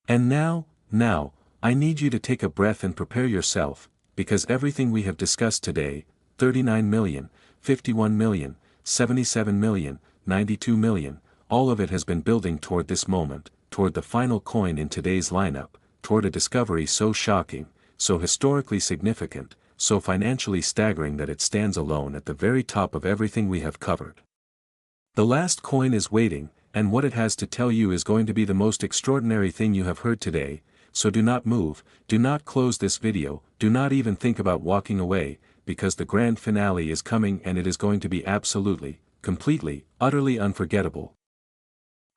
And now, I need you to take a breath and prepare yourself, because everything we have discussed today, 39 million, 51 million, 77 million, 92 million, all of it has been building toward this moment, toward the final coin in today's lineup, toward a discovery so shocking, so historically significant, so financially staggering that it stands alone at the very top of everything we have covered. The last coin is waiting, and what it has to tell you is going to be the most extraordinary thing you have heard today, so do not move, do not close this video, do not even think about walking away, because the grand finale is coming and it is going to be absolutely, completely, utterly unforgettable.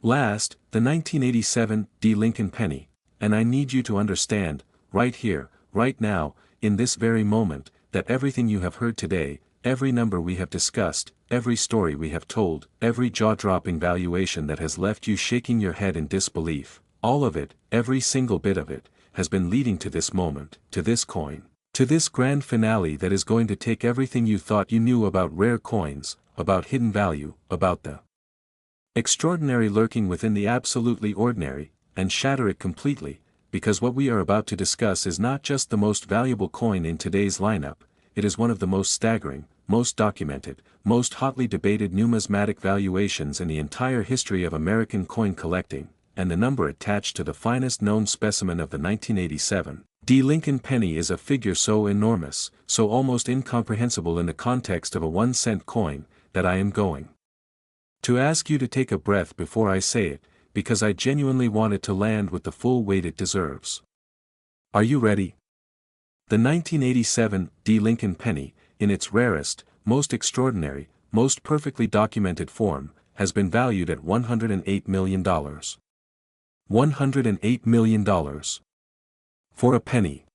Last, the 1987 Lincoln Penny, and I need you to understand, right here, right now, in this very moment, that everything you have heard today, every number we have discussed, every story we have told, every jaw-dropping valuation that has left you shaking your head in disbelief, all of it, every single bit of it, has been leading to this moment, to this coin, to this grand finale that is going to take everything you thought you knew about rare coins, about hidden value, about the extraordinary lurking within the absolutely ordinary, and shatter it completely, because what we are about to discuss is not just the most valuable coin in today's lineup, it is one of the most staggering, most documented, most hotly debated numismatic valuations in the entire history of American coin collecting, and the number attached to the finest known specimen of the 1987 Lincoln Penny is a figure so enormous, so almost incomprehensible in the context of a 1-cent coin, that I am going to ask you to take a breath before I say it, because I genuinely want it to land with the full weight it deserves. Are you ready? The 1987 Lincoln Penny, in its rarest, most extraordinary, most perfectly documented form, has been valued at $108 million. $108 million. For a penny.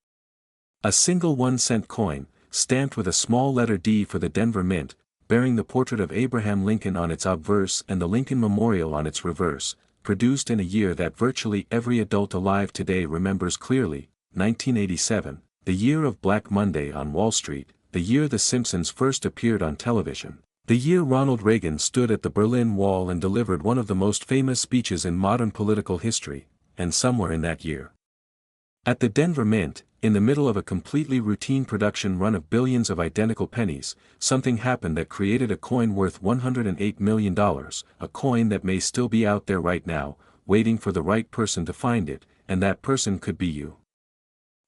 A single 1-cent coin, stamped with a small letter D for the Denver Mint, bearing the portrait of Abraham Lincoln on its obverse and the Lincoln Memorial on its reverse, produced in a year that virtually every adult alive today remembers clearly, 1987, the year of Black Monday on Wall Street, the year The Simpsons first appeared on television, the year Ronald Reagan stood at the Berlin Wall and delivered one of the most famous speeches in modern political history, and somewhere in that year. At the Denver Mint, in the middle of a completely routine production run of billions of identical pennies, something happened that created a coin worth $108 million, a coin that may still be out there right now, waiting for the right person to find it, and that person could be you.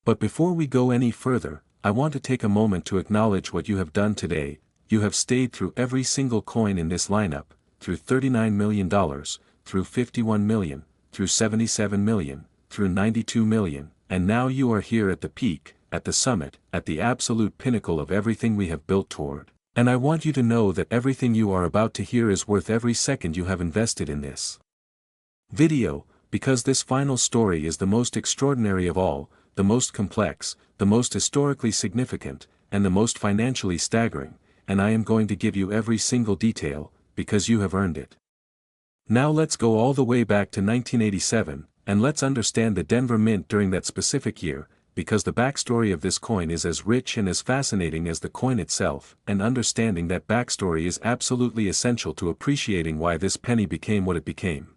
But before we go any further, I want to take a moment to acknowledge what you have done today. You have stayed through every single coin in this lineup, through $39 million, through $51 million, through $77 million, through $92 million, and now you are here at the peak, at the summit, at the absolute pinnacle of everything we have built toward. And I want you to know that everything you are about to hear is worth every second you have invested in this video, because this final story is the most extraordinary of all, the most complex, the most historically significant, and the most financially staggering, and I am going to give you every single detail, because you have earned it. Now let's go all the way back to 1987, and let's understand the Denver Mint during that specific year, because the backstory of this coin is as rich and as fascinating as the coin itself, and understanding that backstory is absolutely essential to appreciating why this penny became what it became.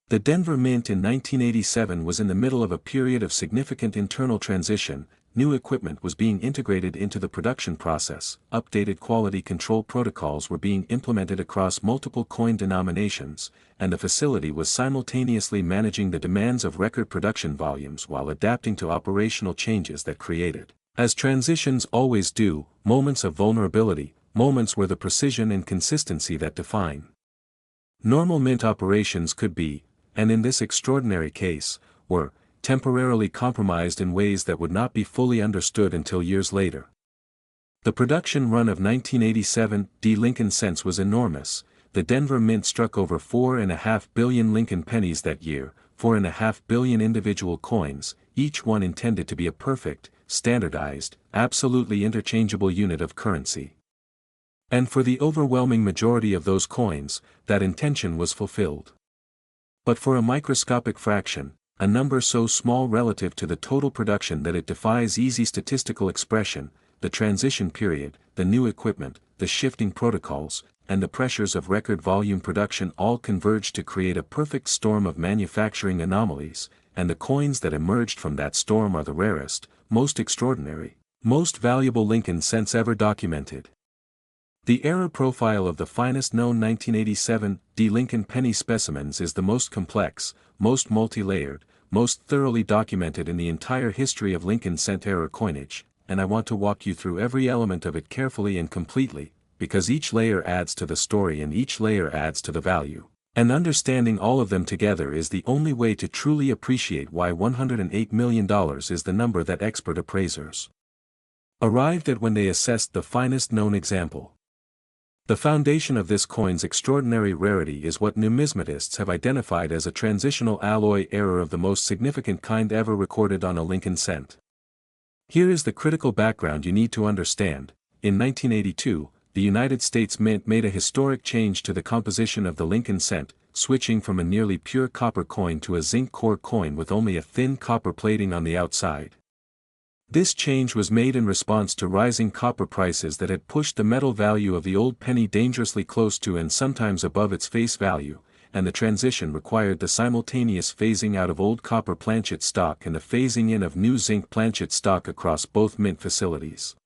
The Denver Mint in 1987 was in the middle of a period of significant internal transition, new equipment was being integrated into the production process, updated quality control protocols were being implemented across multiple coin denominations, and the facility was simultaneously managing the demands of record production volumes while adapting to operational changes that created, as transitions always do, moments of vulnerability, moments where the precision and consistency that define normal mint operations could be, and in this extraordinary case, were, temporarily compromised in ways that would not be fully understood until years later. The production run of 1987 D Lincoln cents was enormous. The Denver Mint struck over 4.5 billion Lincoln pennies that year, 4.5 billion individual coins, each one intended to be a perfect, standardized, absolutely interchangeable unit of currency. And for the overwhelming majority of those coins, that intention was fulfilled. But for a microscopic fraction, a number so small relative to the total production that it defies easy statistical expression, the transition period, the new equipment, the shifting protocols, and the pressures of record volume production all converged to create a perfect storm of manufacturing anomalies, and the coins that emerged from that storm are the rarest, most extraordinary, most valuable Lincoln cents ever documented. The error profile of the finest known 1987 D Lincoln penny specimens is the most complex, most multi-layered, most thoroughly documented in the entire history of Lincoln cent error coinage, and I want to walk you through every element of it carefully and completely, because each layer adds to the story and each layer adds to the value, and understanding all of them together is the only way to truly appreciate why $108 million is the number that expert appraisers arrived at when they assessed the finest known example. The foundation of this coin's extraordinary rarity is what numismatists have identified as a transitional alloy error of the most significant kind ever recorded on a Lincoln cent. Here is the critical background you need to understand. In 1982, the United States Mint made a historic change to the composition of the Lincoln cent, switching from a nearly pure copper coin to a zinc core coin with only a thin copper plating on the outside. This change was made in response to rising copper prices that had pushed the metal value of the old penny dangerously close to and sometimes above its face value, and the transition required the simultaneous phasing out of old copper planchet stock and the phasing in of new zinc planchet stock across both mint facilities.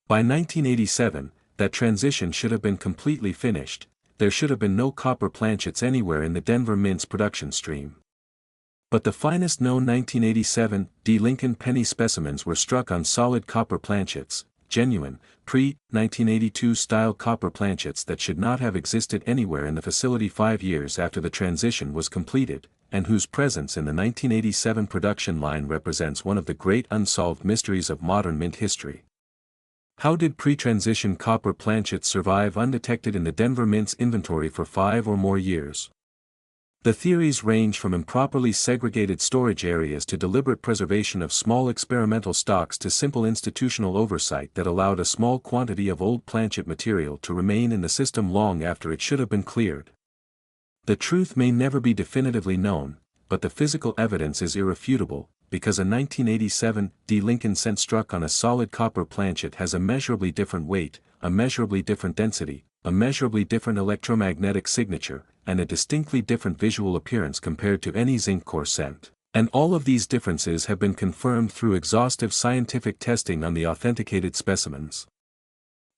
By 1987, that transition should have been completely finished. There should have been no copper planchets anywhere in the Denver Mint's production stream. But the finest known 1987 D Lincoln penny specimens were struck on solid copper planchets, genuine, pre-1982 style copper planchets that should not have existed anywhere in the facility 5 years after the transition was completed, and whose presence in the 1987 production line represents one of the great unsolved mysteries of modern mint history. How did pre-transition copper planchets survive undetected in the Denver Mint's inventory for 5 or more years? The theories range from improperly segregated storage areas to deliberate preservation of small experimental stocks to simple institutional oversight that allowed a small quantity of old planchet material to remain in the system long after it should have been cleared. The truth may never be definitively known, but the physical evidence is irrefutable, because a 1987 D Lincoln cent struck on a solid copper planchet has a measurably different weight, a measurably different density, a measurably different electromagnetic signature, and a distinctly different visual appearance compared to any zinc core cent. And all of these differences have been confirmed through exhaustive scientific testing on the authenticated specimens.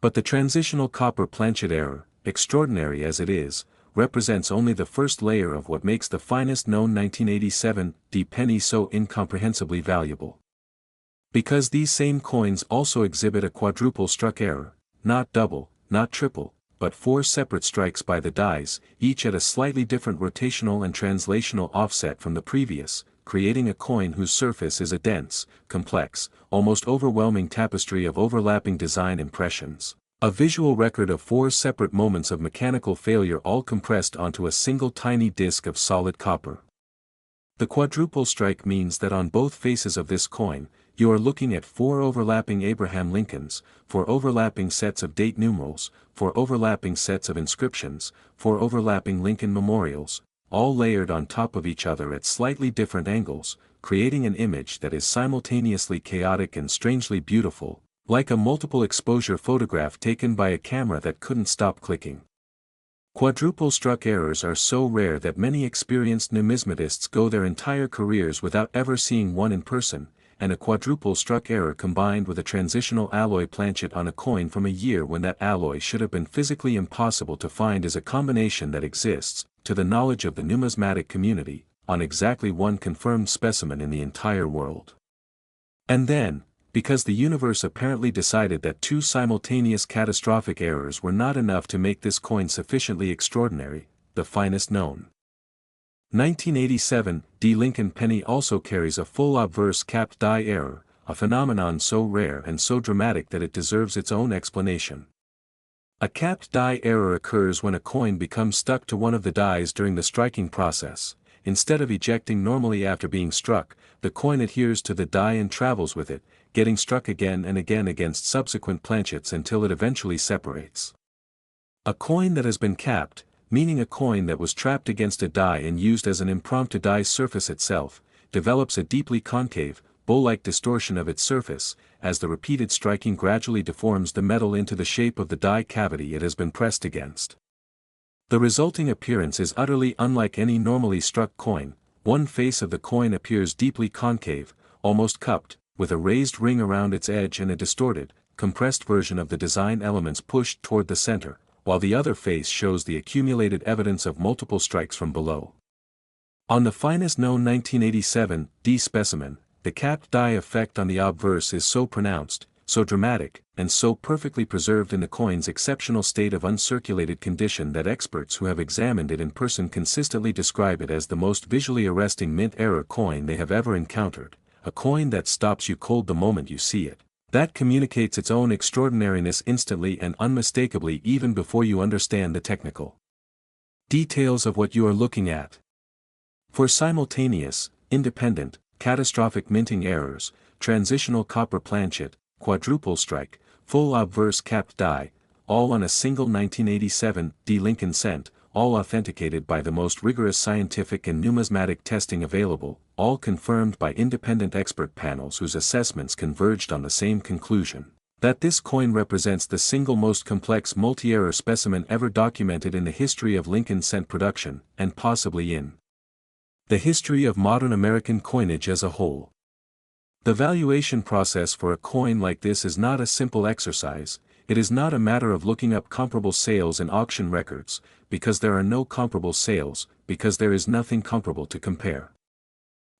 But the transitional copper planchet error, extraordinary as it is, represents only the first layer of what makes the finest known 1987 D penny so incomprehensibly valuable. Because these same coins also exhibit a quadruple struck error, not double, not triple, but 4 separate strikes by the dies, each at a slightly different rotational and translational offset from the previous, creating a coin whose surface is a dense, complex, almost overwhelming tapestry of overlapping design impressions. A visual record of 4 separate moments of mechanical failure all compressed onto a single tiny disc of solid copper. The quadruple strike means that on both faces of this coin, you are looking at 4 overlapping Abraham Lincolns, 4 overlapping sets of date numerals, 4 overlapping sets of inscriptions, 4 overlapping Lincoln memorials, all layered on top of each other at slightly different angles, creating an image that is simultaneously chaotic and strangely beautiful, like a multiple exposure photograph taken by a camera that couldn't stop clicking. Quadruple struck errors are so rare that many experienced numismatists go their entire careers without ever seeing one in person, and a quadruple-struck error combined with a transitional alloy planchet on a coin from a year when that alloy should have been physically impossible to find is a combination that exists, to the knowledge of the numismatic community, on exactly one confirmed specimen in the entire world. And then, because the universe apparently decided that two simultaneous catastrophic errors were not enough to make this coin sufficiently extraordinary, the finest known 1987 D Lincoln penny also carries a full obverse capped die error, a phenomenon so rare and so dramatic that it deserves its own explanation. A capped die error occurs when a coin becomes stuck to one of the dies during the striking process. Instead of ejecting normally after being struck, the coin adheres to the die and travels with it, getting struck again and again against subsequent planchets until it eventually separates. A coin that has been capped, meaning a coin that was trapped against a die and used as an impromptu die surface itself, develops a deeply concave, bowl-like distortion of its surface, as the repeated striking gradually deforms the metal into the shape of the die cavity it has been pressed against. The resulting appearance is utterly unlike any normally struck coin. One face of the coin appears deeply concave, almost cupped, with a raised ring around its edge and a distorted, compressed version of the design elements pushed toward the center, while the other face shows the accumulated evidence of multiple strikes from below. On the finest known 1987 D specimen, the capped die effect on the obverse is so pronounced, so dramatic, and so perfectly preserved in the coin's exceptional state of uncirculated condition that experts who have examined it in person consistently describe it as the most visually arresting mint error coin they have ever encountered, a coin that stops you cold the moment you see it, that communicates its own extraordinariness instantly and unmistakably even before you understand the technical details of what you are looking at. For simultaneous, independent, catastrophic minting errors, transitional copper planchet, quadruple strike, full obverse capped die, all on a single 1987 D Lincoln cent, all authenticated by the most rigorous scientific and numismatic testing available, all confirmed by independent expert panels whose assessments converged on the same conclusion, that this coin represents the single most complex multi-error specimen ever documented in the history of Lincoln cent production, and possibly in the history of modern American coinage as a whole. The valuation process for a coin like this is not a simple exercise. It is not a matter of looking up comparable sales and auction records, because there are no comparable sales, because there is nothing comparable to compare.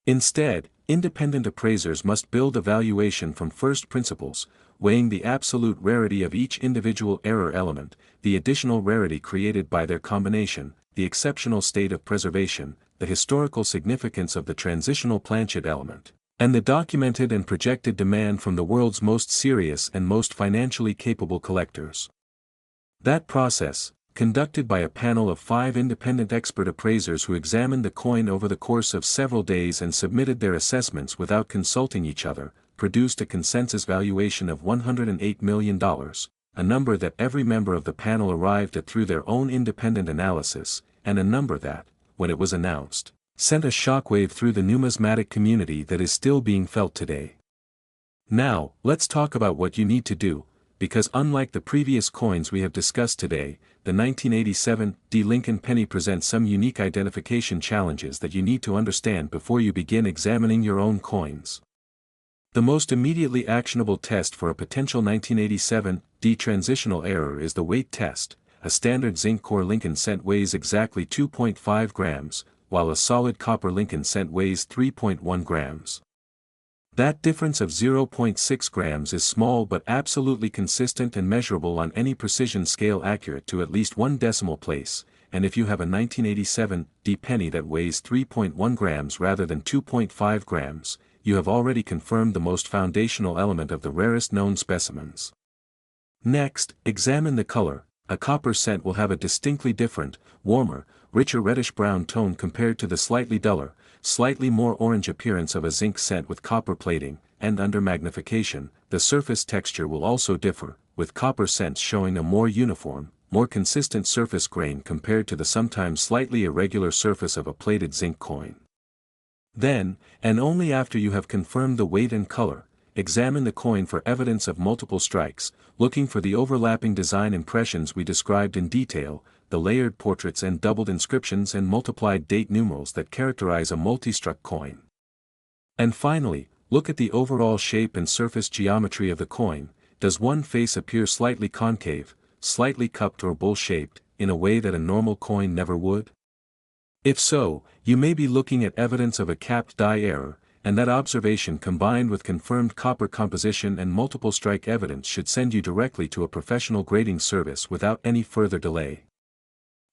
Instead, independent appraisers must build a valuation from first principles, weighing the absolute rarity of each individual error element, the additional rarity created by their combination, the exceptional state of preservation, the historical significance of the transitional planchet element, and the documented and projected demand from the world's most serious and most financially capable collectors. That process, conducted by a panel of 5 independent expert appraisers who examined the coin over the course of several days and submitted their assessments without consulting each other, produced a consensus valuation of $108 million, a number that every member of the panel arrived at through their own independent analysis, and a number that, when it was announced, sent a shockwave through the numismatic community that is still being felt today. Now, let's talk about what you need to do, because unlike the previous coins we have discussed today, the 1987 D Lincoln penny presents some unique identification challenges that you need to understand before you begin examining your own coins. The most immediately actionable test for a potential 1987 D transitional error is the weight test. A standard zinc core Lincoln cent weighs exactly 2.5 grams, while a solid copper Lincoln cent weighs 3.1 grams. That difference of 0.6 grams is small but absolutely consistent and measurable on any precision scale accurate to at least one decimal place, and if you have a 1987 D penny that weighs 3.1 grams rather than 2.5 grams, you have already confirmed the most foundational element of the rarest known specimens. Next, examine the color. A copper cent will have a distinctly different, warmer, richer reddish-brown tone compared to the slightly duller, slightly more orange appearance of a zinc cent with copper plating, and under magnification, the surface texture will also differ, with copper cents showing a more uniform, more consistent surface grain compared to the sometimes slightly irregular surface of a plated zinc coin. Then, and only after you have confirmed the weight and color, examine the coin for evidence of multiple strikes, looking for the overlapping design impressions we described in detail, the layered portraits and doubled inscriptions and multiplied date numerals that characterize a multi-struck coin. And finally, Look at the overall shape and surface geometry of the coin. Does one face appear slightly concave, slightly cupped or bowl-shaped, in a way that a normal coin never would? If so, you may be looking at evidence of a capped die error, and that observation combined with confirmed copper composition and multiple strike evidence should send you directly to a professional grading service without any further delay.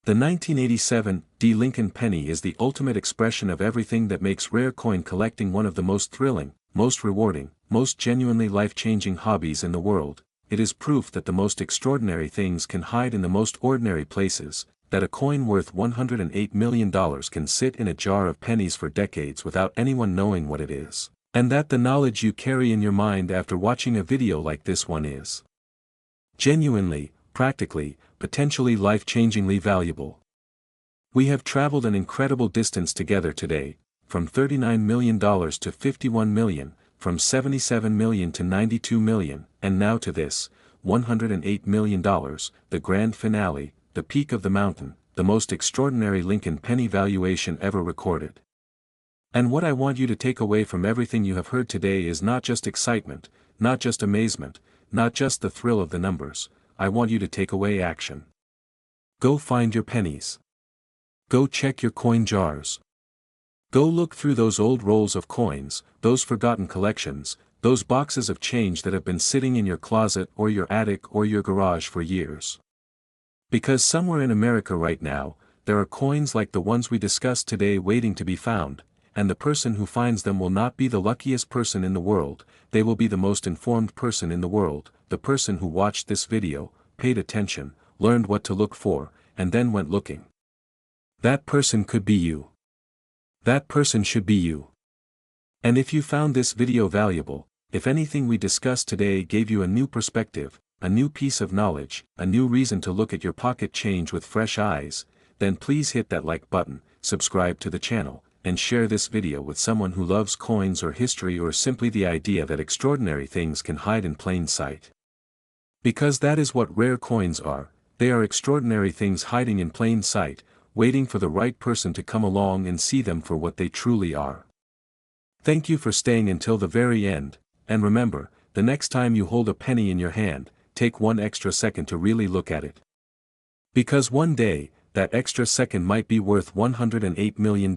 The 1987 D Lincoln Penny is the ultimate expression of everything that makes rare coin collecting one of the most thrilling, most rewarding, most genuinely life-changing hobbies in the world. It is proof that the most extraordinary things can hide in the most ordinary places, that a coin worth $108 million can sit in a jar of pennies for decades without anyone knowing what it is, and that the knowledge you carry in your mind after watching a video like this one is genuinely, practically, potentially life-changingly valuable. We have traveled an incredible distance together today, from $39 million to $51 million, from $77 million to $92 million, and now to this, $108 million, the grand finale, the peak of the mountain, the most extraordinary Lincoln penny valuation ever recorded. And what I want you to take away from everything you have heard today is not just excitement, not just amazement, not just the thrill of the numbers. I want you to take away action. Go find your pennies. Go check your coin jars. Go look through those old rolls of coins, those forgotten collections, those boxes of change that have been sitting in your closet or your attic or your garage for years. Because somewhere in America right now, there are coins like the ones we discussed today waiting to be found, and the person who finds them will not be the luckiest person in the world, they will be the most informed person in the world, the person who watched this video, paid attention, learned what to look for, and then went looking. That person could be you. That person should be you. And if you found this video valuable, if anything we discussed today gave you a new perspective, a new piece of knowledge, a new reason to look at your pocket change with fresh eyes, then please hit that like button, subscribe to the channel, and share this video with someone who loves coins or history or simply the idea that extraordinary things can hide in plain sight. Because that is what rare coins are, they are extraordinary things hiding in plain sight, waiting for the right person to come along and see them for what they truly are. Thank you for staying until the very end, and remember, the next time you hold a penny in your hand, take one extra second to really look at it. Because one day, that extra second might be worth $108 million.